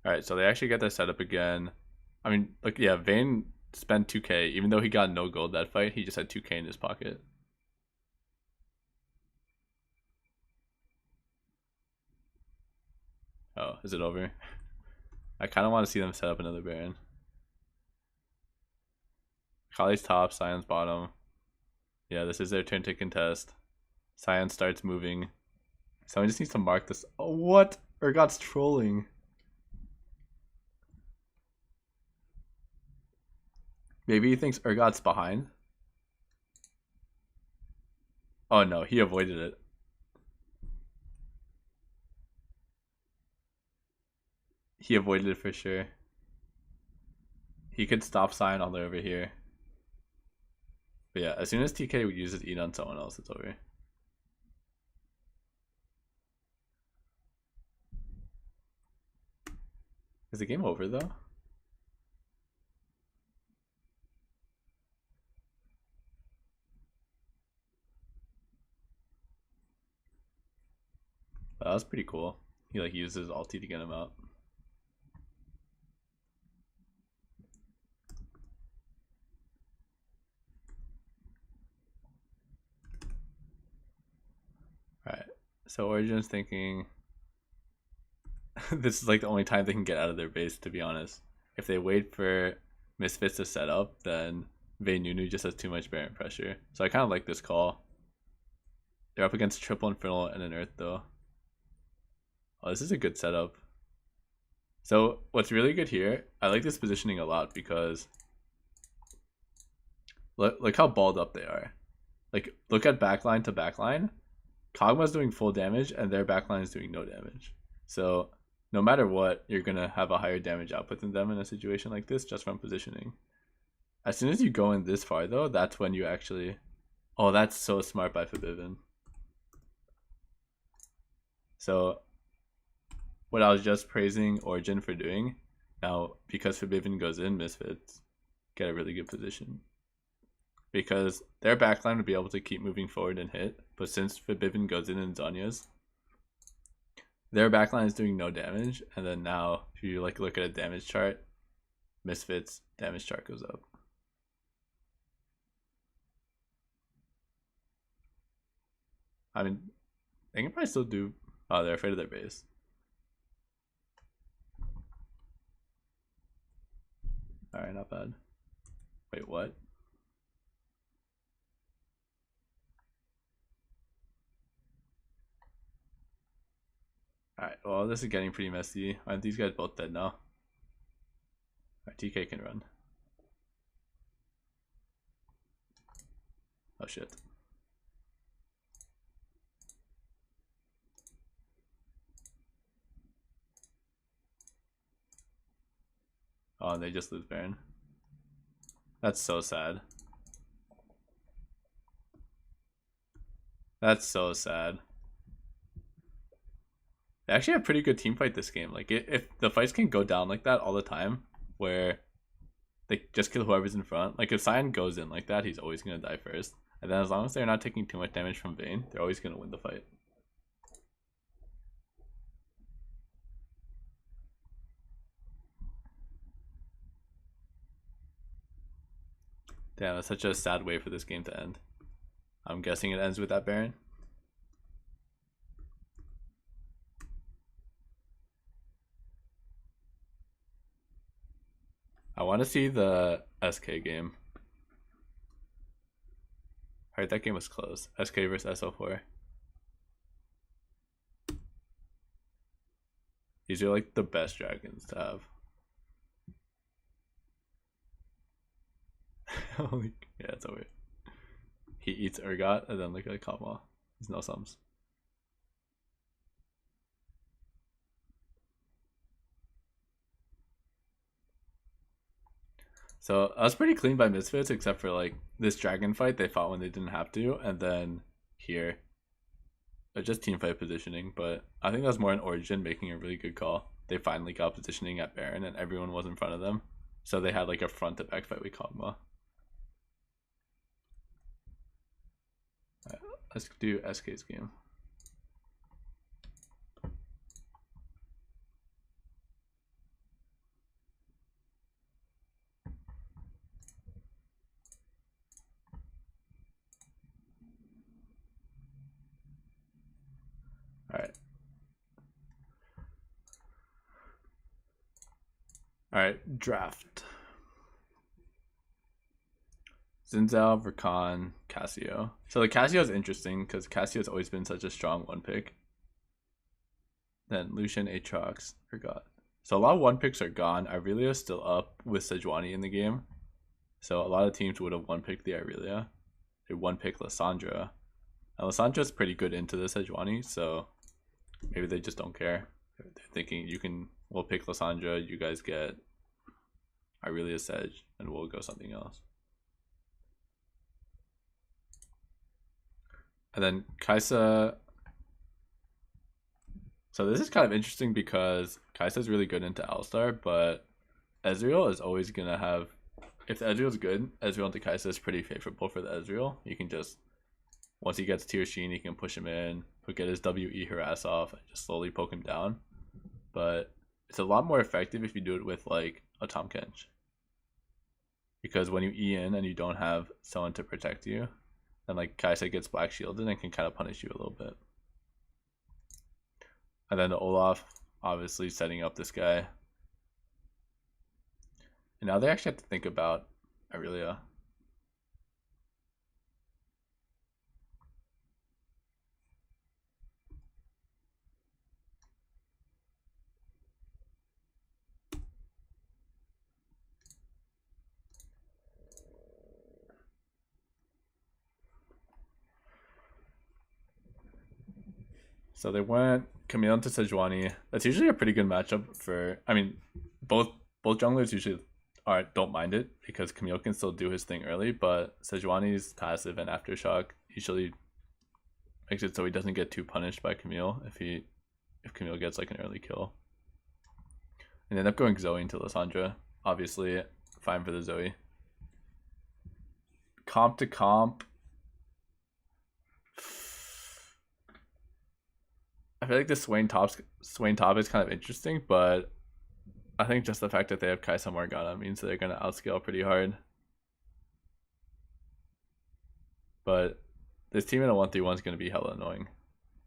Alright, so they actually get this set up again. I mean, like, yeah, Vayne spent 2k. Even though he got no gold that fight, he just had 2k in his pocket. Oh, is it over? I kind of want to see them set up another Baron. Kali's top, Sion's bottom. Yeah, this is their turn to contest. Sion starts moving. Someone just needs to mark this. Oh, what? Urgot's trolling. Maybe he thinks Urgot's behind. Oh no, he avoided it. He avoided it for sure. He could stop Sion all the way over here. But yeah, as soon as TK uses E on someone else, it's over. Is the game over though? That was pretty cool. He like used his ulti to get him out. Alright, so Origin's thinking this is like the only time they can get out of their base, to be honest. If they wait for Misfits to set up, then Vayne Nunu just has too much Baron pressure. So I kind of like this call. They're up against triple Infernal and an Earth though. Oh, this is a good setup. So what's really good here, I like this positioning a lot because look how balled up they are. Like look at backline to backline. Kog'Maw's doing full damage and their backline is doing no damage. So no matter what, you're gonna have a higher damage output than them in a situation like this just from positioning. As soon as you go in this far though, that's when you actually... Oh, that's so smart by Forbidden. So what I was just praising Origin for doing, now because Forbidden goes in, Misfits get a really good position. Because their backline would be able to keep moving forward and hit, but since Forbidden goes in Zhonya's, their backline is doing no damage, and then now if you like look at a damage chart, Misfits damage chart goes up. I mean, they can probably still do... Oh, they're afraid of their base. Alright, not bad. Wait, what? Alright, well, this is getting pretty messy. Aren't these guys both dead now? Alright, TK can run. Oh shit. Oh, and they just lose Baron. That's so sad. That's so sad. They actually have pretty good team fight this game. Like, if the fights can go down like that all the time, where they just kill whoever's in front. Like, if Cyan goes in like that, he's always going to die first. And then as long as they're not taking too much damage from Vayne, they're always going to win the fight. Damn, that's such a sad way for this game to end. I'm guessing it ends with that Baron. I want to see the SK game. Alright, that game was close. SK versus SO4. These are like the best dragons to have. Yeah, it's over. He eats Urgot and then look at Kog'Maw. There's no sums. So I was pretty clean by Misfits, except for like this dragon fight they fought when they didn't have to, and then here. Just team fight positioning, but I think that was more an Origin making a really good call. They finally got positioning at Baron and everyone was in front of them. So they had like a front to back fight with Kog'Maw. Right, let's do SK's game. Alright. Alright, draft. Xin Zhao, Rakan, Cassio. So the Cassio is interesting because Cassio's always been such a strong one pick. Then Lucian, Aatrox, Urgot. So a lot of one picks are gone. Irelia is still up with Sejuani in the game. So a lot of teams would have one picked the Irelia. They one pick Lissandra. And Lissandra's pretty good into the Sejuani, so maybe they just don't care. They're thinking we'll pick Lissandra, you guys get Irelia Sedge, and we'll go something else. And then Kaisa. So this is kind of interesting because Kai'Sa's really good into Alistar, but Ezreal is always going to have... If the Ezreal's good, Ezreal into Kaisa is pretty favorable for the Ezreal. You can just... Once he gets Tier Sheen, you can push him in, get his WE harass off, and just slowly poke him down. But it's a lot more effective if you do it with like a Tahm Kench. Because when you E in and you don't have someone to protect you, then like Kaisa gets black shielded and can kind of punish you a little bit. And then the Olaf, obviously setting up this guy. And now they actually have to think about Irelia. So they went Camille into Sejuani. That's usually a pretty good matchup for. I mean, both junglers usually don't mind it because Camille can still do his thing early, but Sejuani's passive and aftershock usually makes it so he doesn't get too punished by Camille if Camille gets like an early kill. And end up going Zoe into Lissandra. Obviously, fine for the Zoe. Comp to comp. I feel like the Swain top is kind of interesting, but I think just the fact that they have Kaisa Morgana means they're going to outscale pretty hard. But this team in a 1-3-1 is going to be hella annoying.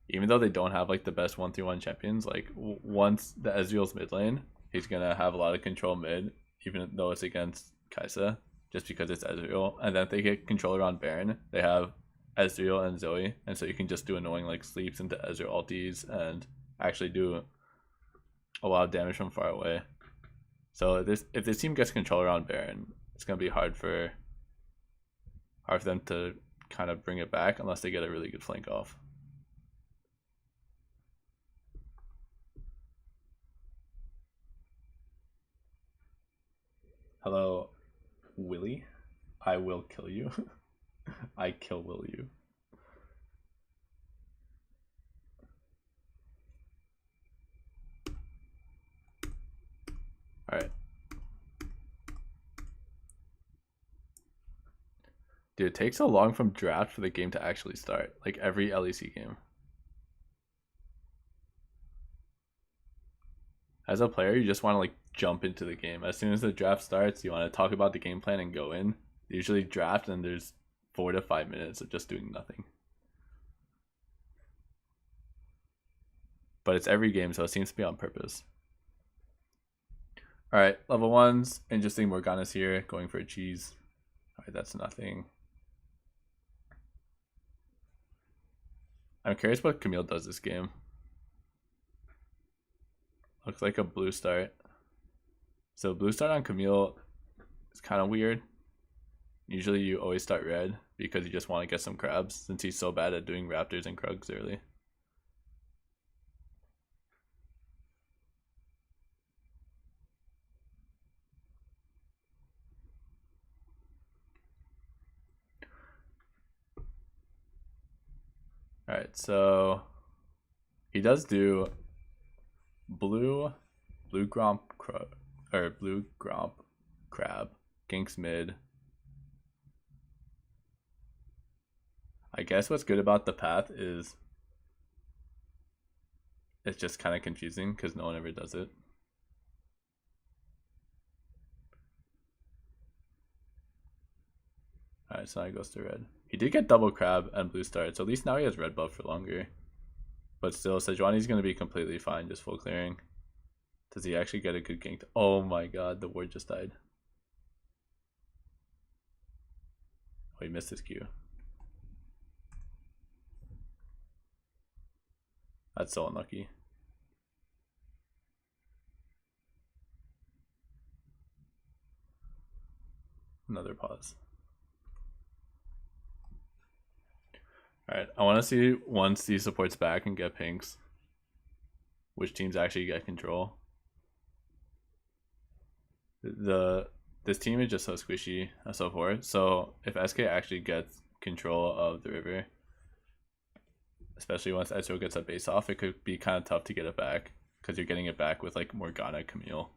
Even though they don't have like the best 1-3-1 champions, like once the Ezreal's mid lane, he's going to have a lot of control mid, even though it's against Kaisa, just because it's Ezreal. And then if they get control around Baron, they have Ezreal and Zoe, and so you can just do annoying like sleeps into Ezreal ultis and actually do a lot of damage from far away. So if this team gets control around Baron, it's gonna be hard for them to kind of bring it back unless they get a really good flank off. Hello, Willie. I will kill you. I kill will you. Alright. Dude, it takes so long from draft for the game to actually start. Like every LEC game. As a player, you just want to like jump into the game. As soon as the draft starts, you want to talk about the game plan and go in. You usually draft and there's 4 to 5 minutes of just doing nothing. But it's every game, so it seems to be on purpose. Alright, level 1's interesting. Morgana's here, going for a cheese. Alright, that's nothing. I'm curious what Camille does this game. Looks like a blue start. So blue start on Camille is kind of weird. Usually you always start red because you just want to get some crabs since he's so bad at doing raptors and krugs early. Alright, so he does do blue gromp crab, ganks mid. I guess what's good about the path is it's just kind of confusing because no one ever does it. Alright, so now he goes to red. He did get double crab and blue start, so at least now he has red buff for longer. But still, Sejuani's going to be completely fine, just full clearing. Does he actually get a good gank? Oh my god, the ward just died. Oh, he missed his Q. That's so unlucky. Another pause. Alright, I want to see once these supports back and get pinks, which teams actually get control. This team is just so squishy, SO4. So if SK actually gets control of the river, especially once Ezreal gets a base off, it could be kind of tough to get it back because you're getting it back with like Morgana, Camille.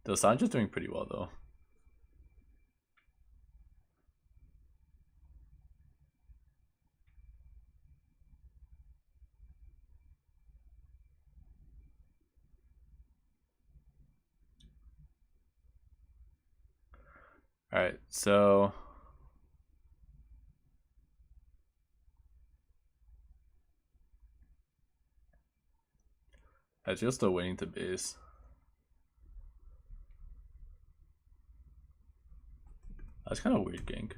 The Sandra's doing pretty well though. Alright, so Ezreal's still waiting to base. That's kind of weird gank.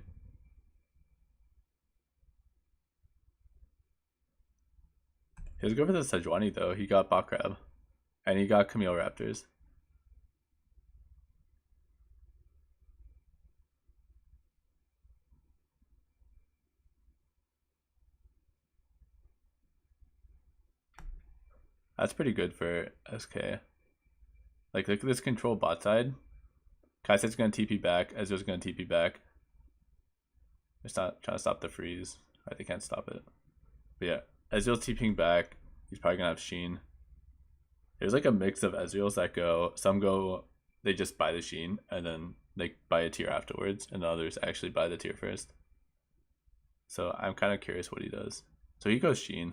He was good for the Sejuani though. He got bot crab. And he got Camille Raptors. That's pretty good for SK. Like, look at this control bot side. Kaiset's gonna TP back. Ezreal's gonna TP back. It's not trying to stop the freeze. They can't stop it. But yeah, Ezreal's TPing back. He's probably gonna have Sheen. There's like a mix of Ezreals that go, some go, they just buy the Sheen and then they buy a tier afterwards, and others actually buy the tier first. So I'm kind of curious what he does. So he goes Sheen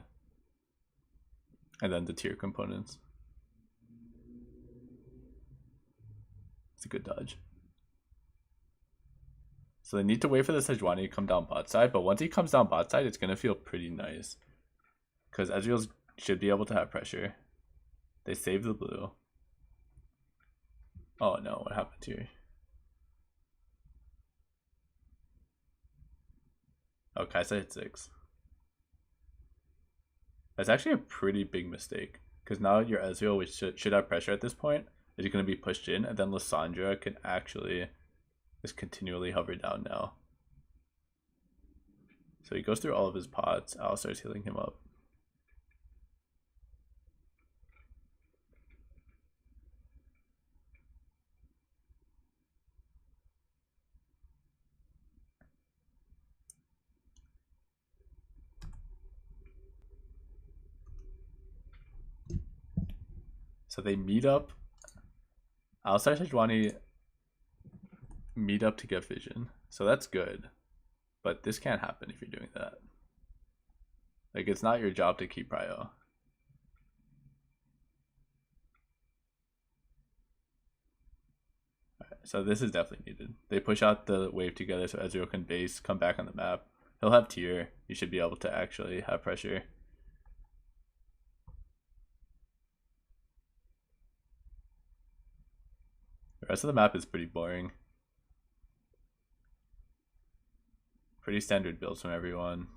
and then the tier components. It's a good dodge. So they need to wait for the Sejuani to come down bot side, but once he comes down bot side, it's going to feel pretty nice. Because Ezreal should be able to have pressure. They save the blue. Oh no, what happened here? Oh, Kaisa hit 6. That's actually a pretty big mistake. Because now your Ezreal, which should have pressure at this point, is going to be pushed in, and then Lissandra can actually just continually hover down now. So he goes through all of his pots. Alistar's healing him up. So they meet up. Alistar Sejuani meet up to get vision. So that's good. But this can't happen if you're doing that. Like, it's not your job to keep prio. Right, so this is definitely needed. They push out the wave together so Ezreal can base, come back on the map. He'll have tier. You should be able to actually have pressure. The rest of the map is pretty boring. Pretty standard builds from everyone.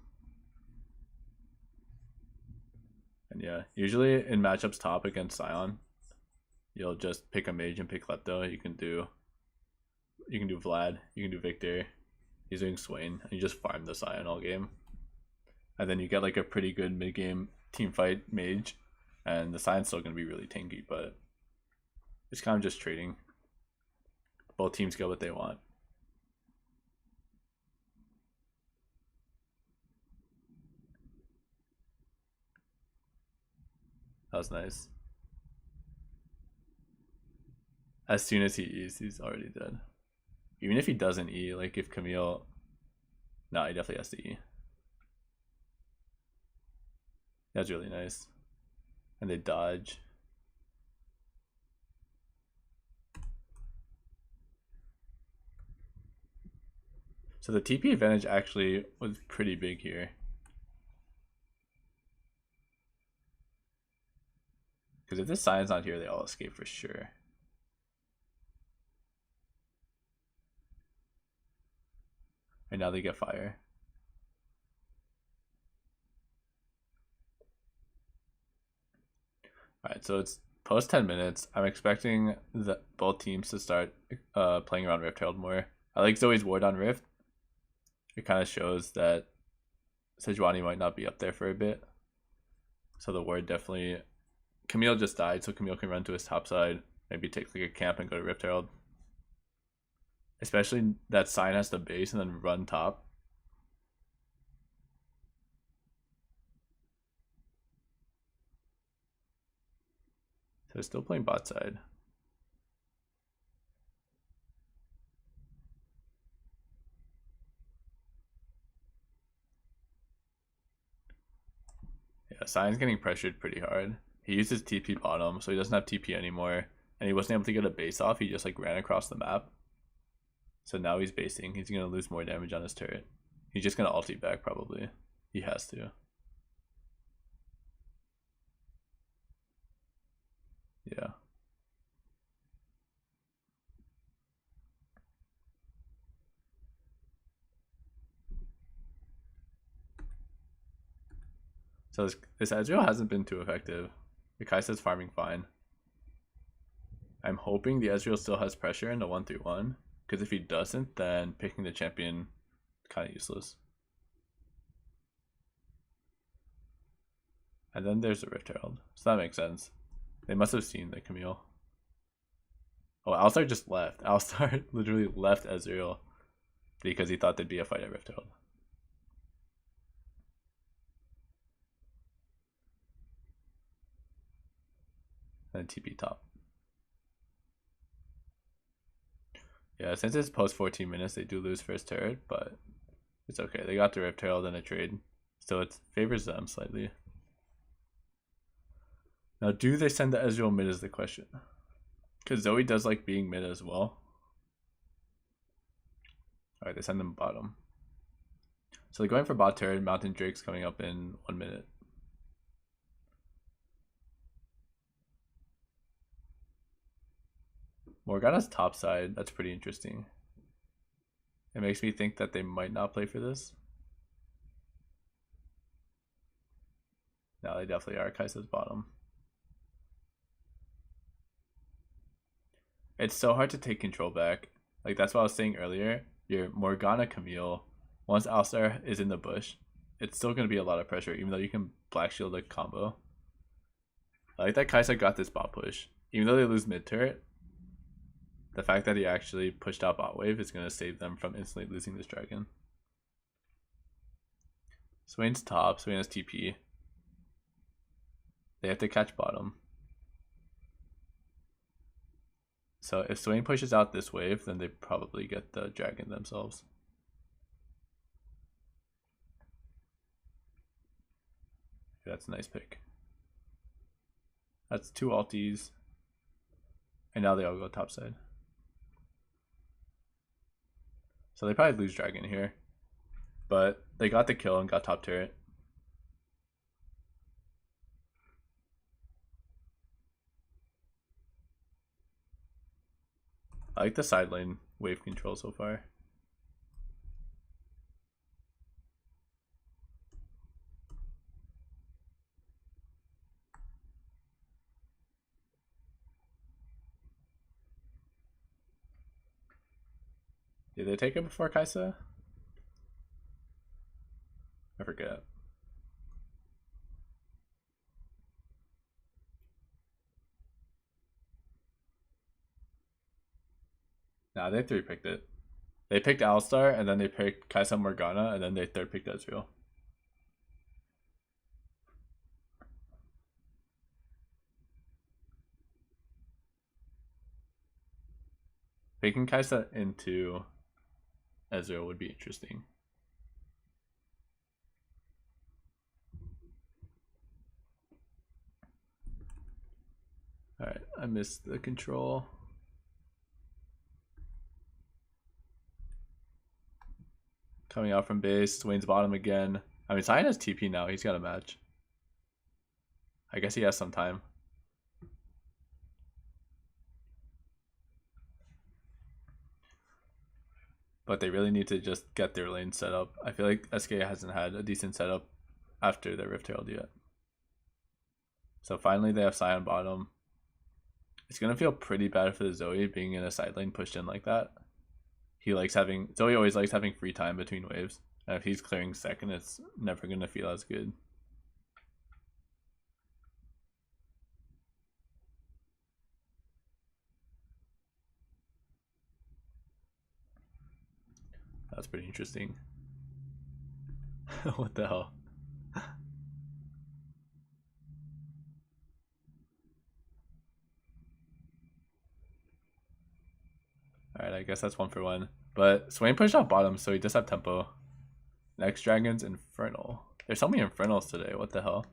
And yeah, usually in matchups top against Sion, you'll just pick a mage and pick Lepto. You can do Vlad, you can do Victor. He's doing Swain, and you just farm the Sion all game. And then you get like a pretty good mid-game team fight mage, and the Sion's still gonna be really tanky, but it's kind of just trading. Both teams get what they want. That was nice. As soon as he E's, he's already dead. Even if he doesn't E, like if Camille... No, he definitely has to E. That's really nice. And they dodge. So the TP advantage actually was pretty big here. Because if this Sion's not here, they all escape for sure. And now they get fire. Alright, so it's post 10 minutes. I'm expecting both teams to start playing around Rift Herald more. I like Zoe's ward on Rift. It kind of shows that Sejuani might not be up there for a bit. So the ward definitely... Camille just died, so Camille can run to his top side. Maybe take like a camp and go to Rift Herald. Especially that Sion has to base and then run top. So they're still playing bot side. Yeah, Sion's getting pressured pretty hard. He uses TP bottom, so he doesn't have TP anymore. And he wasn't able to get a base off, he just like ran across the map. So now he's basing. He's going to lose more damage on his turret. He's just going to ulti back probably. He has to. Yeah. So this Ezreal hasn't been too effective. The Kai'Sa's farming fine. I'm hoping the Ezreal still has pressure in the 1-3-1. Because if he doesn't, then picking the champion is kind of useless. And then there's the Rift Herald. So that makes sense. They must have seen the Camille. Oh, Alistar just left. Alistar literally left Ezreal because he thought there'd be a fight at Rift Herald. And TP top. Yeah, since it's post 14 minutes, they do lose first turret, but it's okay. They got the Rift Herald in a trade, so it favors them slightly. Now, do they send the Ezreal mid is the question. Because Zoe does like being mid as well. Alright, they send them bottom. So they're going for bot turret. Mountain Drake's coming up in 1 minute. Morgana's top side. That's pretty interesting. It makes me think that they might not play for this. No, they definitely are. Kai'Sa's bottom. It's so hard to take control back. Like, that's what I was saying earlier. Your Morgana Camille, once Alistar is in the bush, it's still going to be a lot of pressure, even though you can Black Shield a combo. I like that Kai'Sa got this bot push. Even though they lose mid turret, the fact that he actually pushed out bot wave is going to save them from instantly losing this dragon. Swain's top. Swain has TP. They have to catch bottom. So if Swain pushes out this wave, then they probably get the dragon themselves. That's a nice pick. That's 2 ultis. And now they all go topside. So they probably lose dragon here. But they got the kill and got top turret. I like the side lane wave control so far. Did they take it before Kai'Sa? I forget. Nah, they 3-picked it. They picked Alistar, and then they picked Kai'Sa Morgana, and then they 3rd-picked Ezreal. Picking Kai'Sa into Ezreal would be interesting. Alright, I missed the control. Coming out from base, Swain's bottom again. I mean, Sion has TP now. He's got a match. I guess he has some time. But they really need to just get their lane set up. I feel like SK hasn't had a decent setup after their Rift Herald yet. So finally they have Sion bottom. It's going to feel pretty bad for the Zoe being in a side lane pushed in like that. Zoe always likes having free time between waves. And if he's clearing second, it's never going to feel as good. That's pretty interesting. What the hell? Alright, I guess that's 1 for 1. But Swain pushed out bottom, so he does have tempo. Next dragon's Infernal. There's so many Infernals today, what the hell?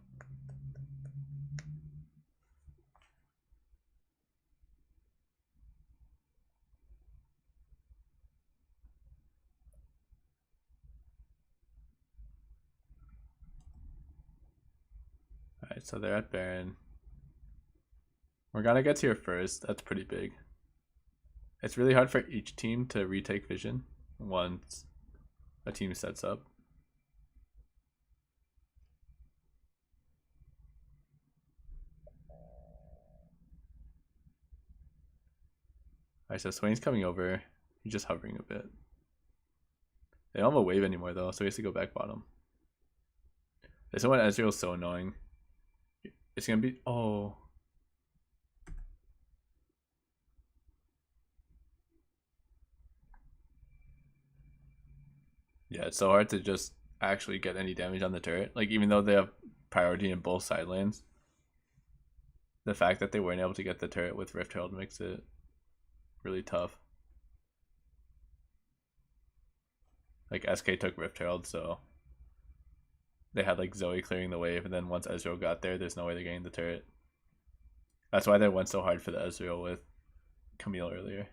Alright, so they're at Baron. Morgana gets here first, that's pretty big. It's really hard for each team to retake vision once a team sets up. Alright, so Swain's coming over. He's just hovering a bit. They don't have a wave anymore though, so he has to go back bottom. This one Ezreal's so annoying. It's gonna be, oh. Yeah, it's so hard to just actually get any damage on the turret. Like, even though they have priority in both side lanes, the fact that they weren't able to get the turret with Rift Herald makes it really tough. Like, SK took Rift Herald, so they had like Zoe clearing the wave, and then once Ezreal got there, there's no way they're getting the turret. That's why they went so hard for the Ezreal with Camille earlier.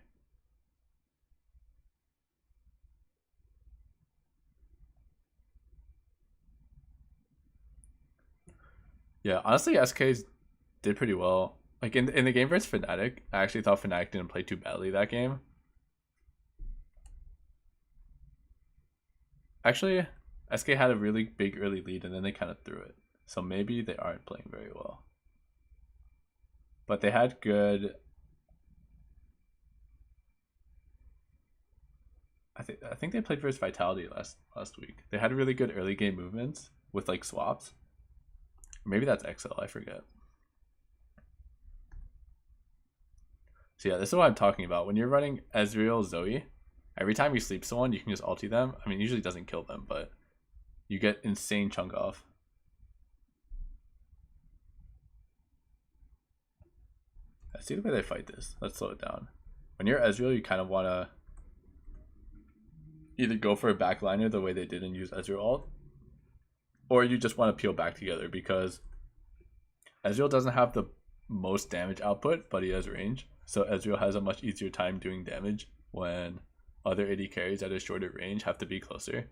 Yeah, honestly, SK did pretty well. Like in the game versus Fnatic, I actually thought Fnatic didn't play too badly that game. Actually, SK had a really big early lead and then they kind of threw it. So maybe they aren't playing very well. But they had good... I think they played versus Vitality last week. They had really good early game movements with like swaps. Or maybe that's XL, I forget. So yeah, this is what I'm talking about. When you're running Ezreal, Zoe, every time you sleep someone, you can just ulti them. I mean, usually it doesn't kill them, but you get insane chunk off. Let's see the way they fight this. Let's slow it down. When you're Ezreal, you kind of want to either go for a backliner the way they did and use Ezreal ult, or you just want to peel back together because Ezreal doesn't have the most damage output, but he has range. So Ezreal has a much easier time doing damage when other AD carries at a shorter range have to be closer.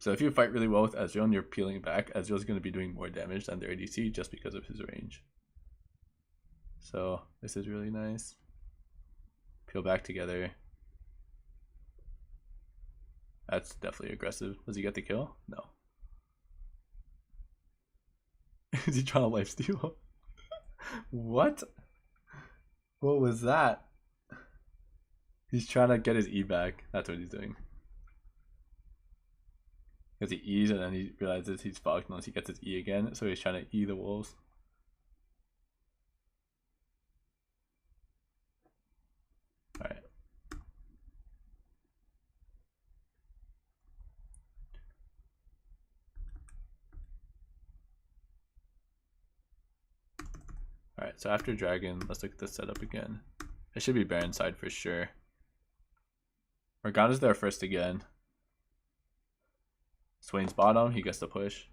So if you fight really well with Ezreal and you're peeling back, Ezreal's going to be doing more damage than their ADC just because of his range. So this is really nice. Peel back together. That's definitely aggressive. Does he get the kill? No. Is he trying to lifesteal? What? What was that? He's trying to get his E back. That's what he's doing. Because he E's and then he realizes he's fucked unless he gets his E again. So he's trying to E the wolves. Alright. Alright, so after Dragon, let's look at the setup again. It should be Baron side for sure. Morgana's there first again. Swain's bottom, he gets the push.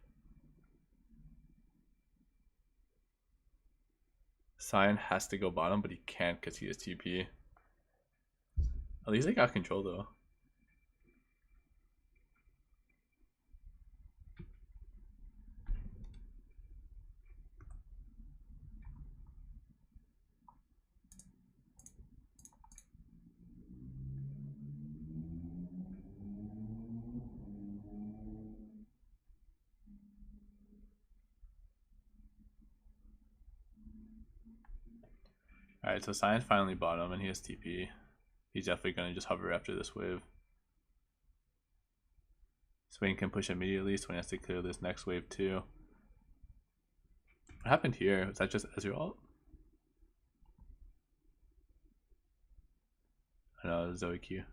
Sion has to go bottom, but he can't because he has TP. At least they got control though. Alright, so Sion's finally bottom and he has TP. He's definitely going to just hover after this wave. Swain can push immediately. Swain has to clear this next wave too. What happened here? Was that just Ezreal ult? I know, Zoe Q.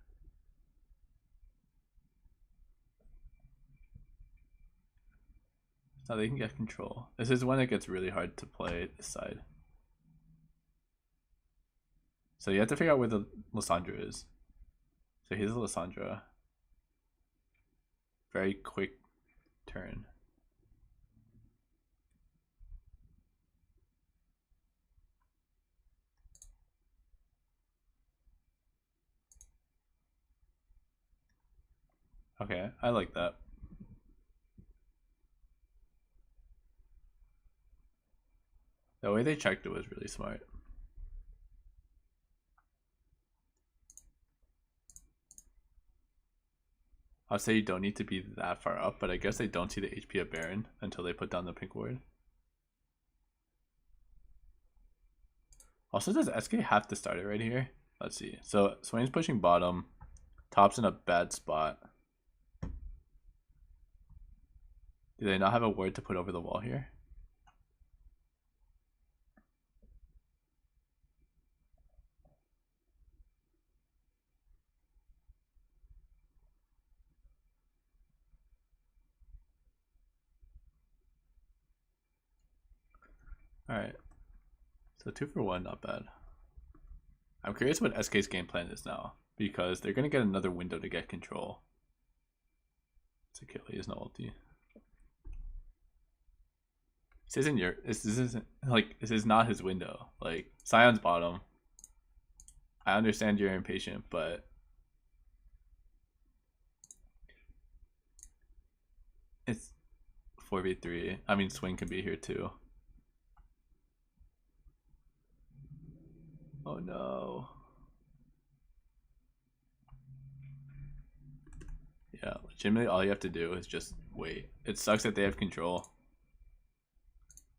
Now they can get control. This is when it gets really hard to play this side. So you have to figure out where the Lissandra is. So here's the Lissandra. Very quick turn. Okay, I like that. The way they checked it was really smart. I'll say you don't need to be that far up, but I guess they don't see the HP of Baron until they put down the pink ward. Also, does SK have to start it right here? Let's see. So Swain's pushing bottom. Top's in a bad spot. Do they not have a ward to put over the wall here? Alright. So 2 for 1, not bad. I'm curious what SK's game plan is now, because they're going to get another window to get control. It's Achilles, no ulti. This is not his window. Like, Sion's bottom. I understand you're impatient, but it's 4v3. I mean, Swing can be here too. Oh no. Yeah, legitimately all you have to do is just wait. It sucks that they have control.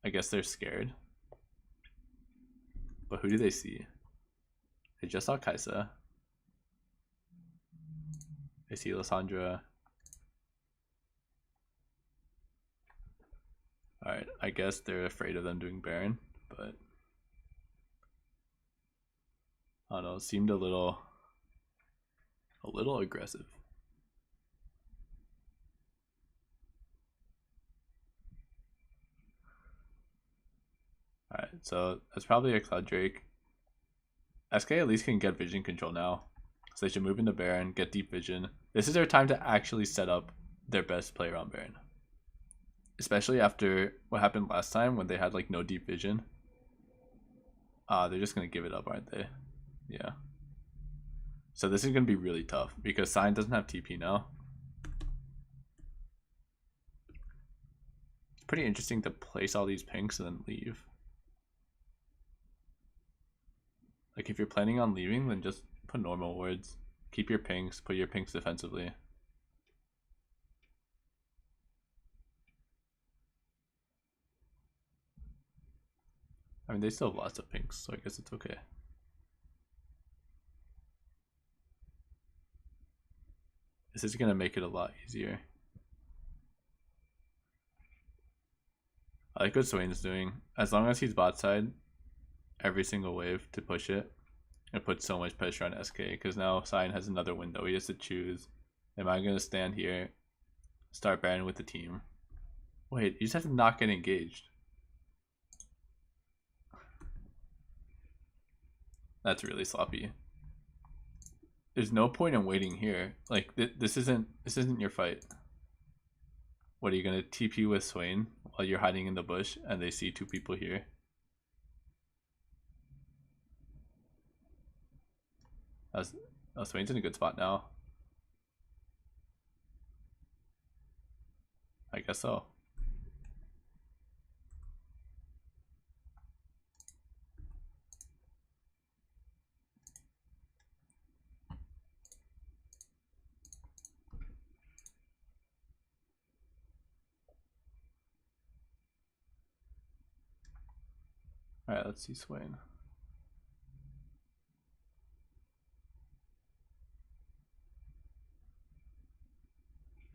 I guess they're scared. But who do they see? They just saw Kaisa. They see Lissandra. Alright, I guess they're afraid of them doing Baron, but I don't know, it seemed a little aggressive. Alright, so that's probably a Cloud Drake. SK at least can get vision control now. So they should move into Baron, get deep vision. This is their time to actually set up their best player on Baron. Especially after what happened last time when they had like no deep vision. They're just going to give it up, aren't they? Yeah. So this is going to be really tough because Sion doesn't have TP now. It's pretty interesting to place all these pinks and then leave. Like if you're planning on leaving, then just put normal wards. Keep your pinks, put your pinks defensively. I mean, they still have lots of pinks, so I guess it's okay. This is going to make it a lot easier. I like what Swain's doing. As long as he's bot side, every single wave to push it, it puts so much pressure on SK because now Sion has another window. He has to choose. Am I going to stand here, start Baron with the team? Wait, you just have to not get engaged. That's really sloppy. There's no point in waiting here. Like this isn't your fight. What are you gonna TP with Swain while you're hiding in the bush and they see 2 people here? Swain's in a good spot now. I guess so. Alright, let's see Swain.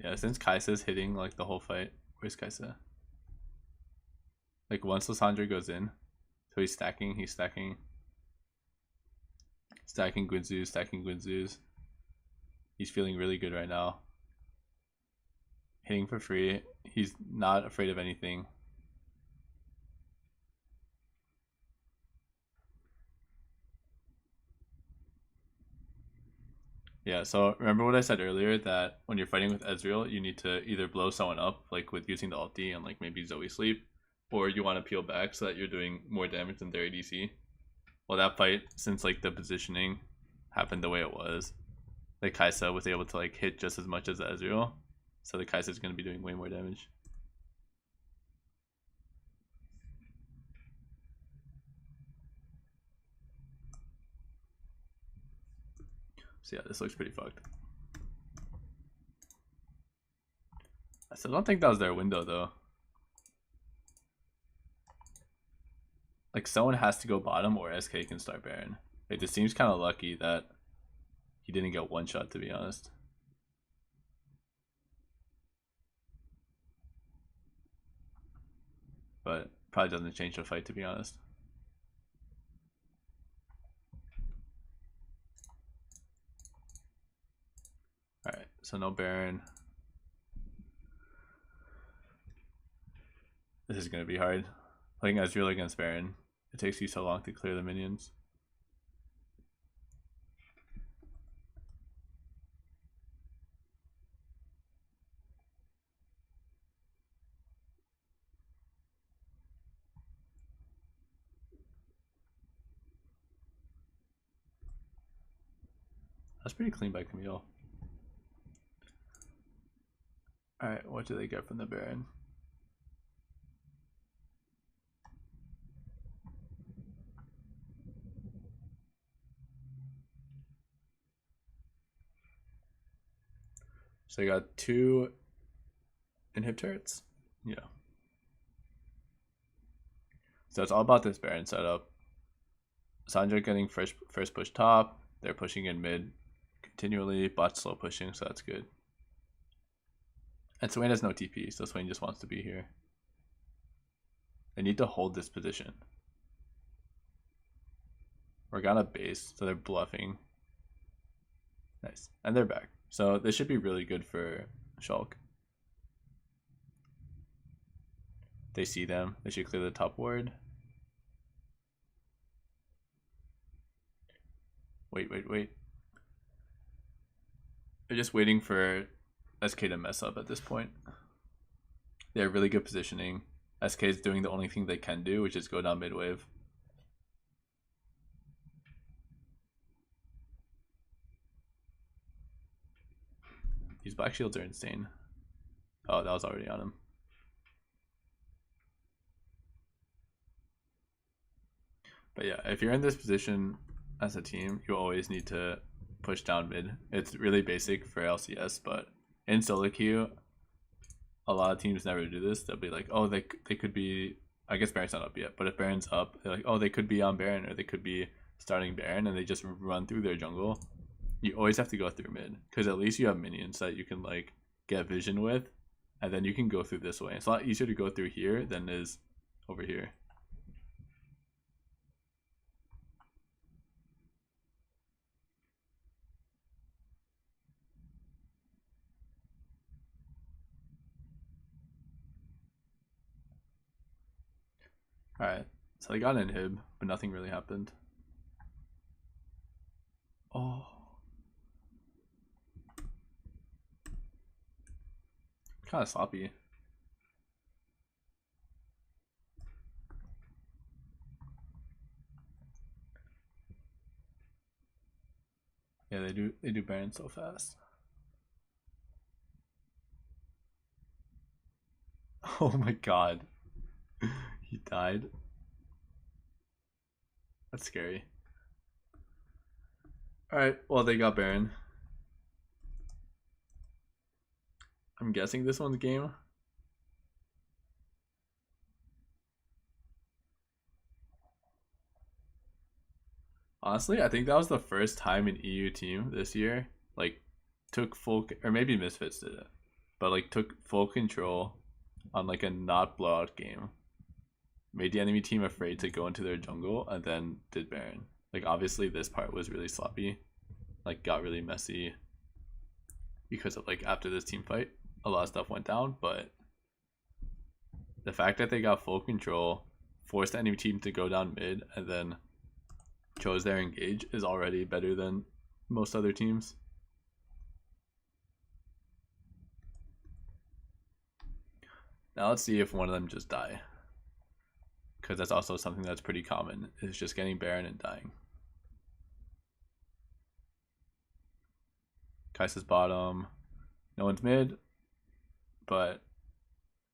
Yeah, since Kai'Sa's hitting like the whole fight, where's Kaisa? Like once Lissandra goes in, so he's stacking Guinzoos. He's feeling really good right now. Hitting for free. He's not afraid of anything. Yeah, so remember what I said earlier, that when you're fighting with Ezreal, you need to either blow someone up, like with using the ulti and like maybe Zoe sleep, or you want to peel back so that you're doing more damage than their ADC. Well, that fight, since like the positioning happened the way it was, the Kaisa was able to like hit just as much as the Ezreal, so the Kaisa is going to be doing way more damage. So yeah, this looks pretty fucked. I still don't think that was their window though. Like someone has to go bottom or SK can start Baron. It just seems kind of lucky that he didn't get one shot, to be honest. But probably doesn't change the fight, to be honest. Alright, so no Baron. This is going to be hard. Playing Ezreal against Baron, it takes you so long to clear the minions. That's pretty clean by Camille. Alright, what do they get from the Baron? So they got 2 inhib turrets? Yeah. So it's all about this Baron setup. Sandra getting first push top. They're pushing in mid continually. Bot slow pushing, so that's good. And Swain has no TP, so Swain just wants to be here. They need to hold this position. Morgana base, so they're bluffing. Nice. And they're back. So this should be really good for Shulk. They see them. They should clear the top ward. Wait. They're just waiting for SK to mess up at this point. They have really good positioning. SK is doing the only thing they can do, which is go down mid wave. These black shields are insane. Oh, that was already on him. But yeah, if you're in this position as a team, you always need to push down mid. It's really basic for LCS, but in solo queue, a lot of teams never do this. They'll be like, oh, they could be, I guess Baron's not up yet, but if Baron's up, they're like, oh, they could be on Baron, or they could be starting Baron, and they just run through their jungle. You always have to go through mid, because at least you have minions that you can like get vision with, and then you can go through this way. It's a lot easier to go through here than it is over here. Alright, so they got an inhib, but nothing really happened. Oh. Kind of sloppy. Yeah, they do Baron so fast. Oh my god. He died. That's scary. Alright, well they got Baron. I'm guessing this one's game. Honestly, I think that was the first time an EU team this year like took full, or maybe Misfits did it, but like took full control on like a not blowout game. Made the enemy team afraid to go into their jungle and then did Baron. Like obviously this part was really sloppy, like got really messy because of like after this team fight a lot of stuff went down, but the fact that they got full control, forced the enemy team to go down mid, and then chose their engage is already better than most other teams. Now let's see if one of them just die, because that's also something that's pretty common, is just getting Baron and dying. Kai'Sa's bottom, no one's mid, but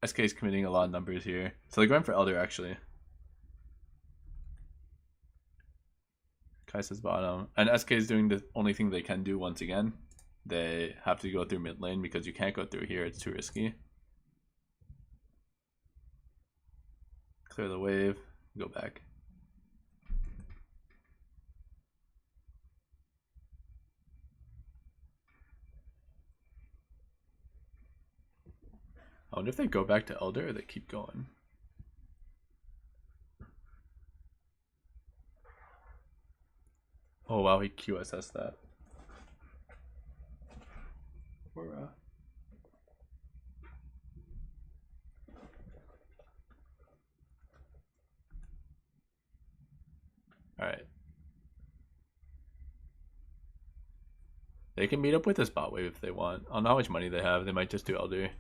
SK is committing a lot of numbers here, so they're going for Elder actually. Kai'Sa's bottom, and SK is doing the only thing they can do once again. They have to go through mid lane because you can't go through here, it's too risky. Clear the wave, go back. I wonder if they go back to Elder or they keep going. Oh wow, he QSS that. Or, They can meet up with this bot wave if they want. I don't know how much money they have. They might just do Elder.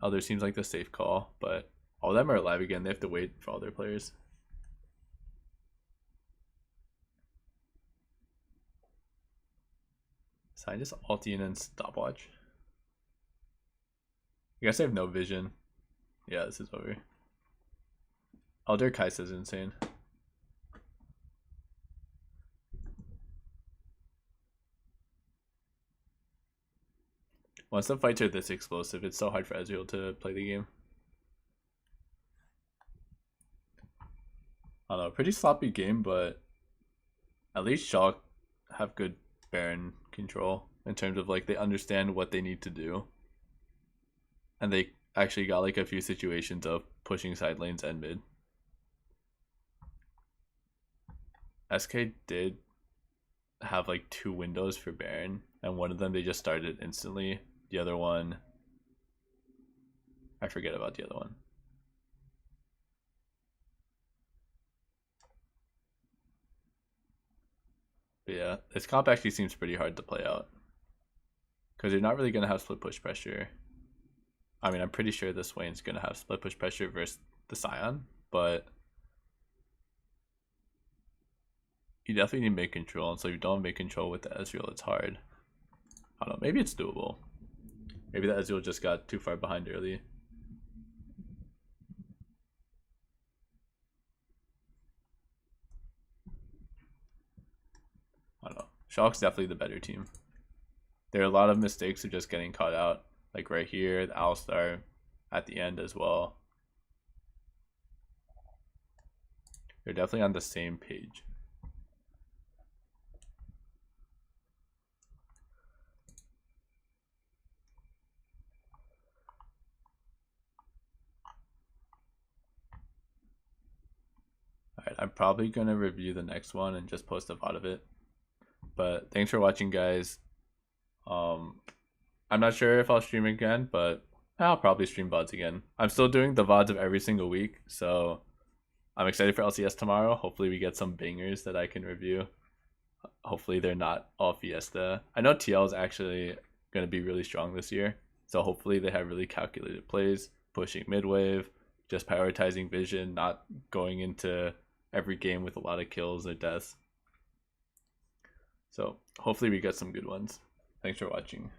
Elder seems like the safe call, but all of them are alive again. They have to wait for all their players. So I just ulti in and stopwatch. I guess I have no vision. Yeah, this is over. Elder Kaisa is insane. Once the fights are this explosive, it's so hard for Ezreal to play the game. I don't know, pretty sloppy game, but at least Shock have good Baron control in terms of like they understand what they need to do. And they actually got like a few situations of pushing side lanes and mid. SK did have like 2 windows for Baron, and one of them they just started instantly. The other one, I forget about the other one. But yeah, this comp actually seems pretty hard to play out, because you're not really going to have split push pressure. I mean, I'm pretty sure this Swain's going to have split push pressure versus the Scion, but you definitely need mid control, and so if you don't have mid control with the Ezreal, it's hard. I don't know, maybe it's doable. Maybe the Ezreal just got too far behind early. I don't know. Shock's definitely the better team. There are a lot of mistakes of just getting caught out. Like right here, the Alistar at the end as well. They're definitely on the same page. Alright, I'm probably going to review the next one and just post a VOD of it. But thanks for watching, guys. I'm not sure if I'll stream again, but I'll probably stream VODs again. I'm still doing the VODs of every single week, so I'm excited for LCS tomorrow. Hopefully we get some bangers that I can review. Hopefully they're not all Fiesta. I know TL is actually going to be really strong this year, so hopefully they have really calculated plays, pushing mid wave, just prioritizing vision, not going into every game with a lot of kills or deaths. So hopefully we get some good ones. Thanks for watching.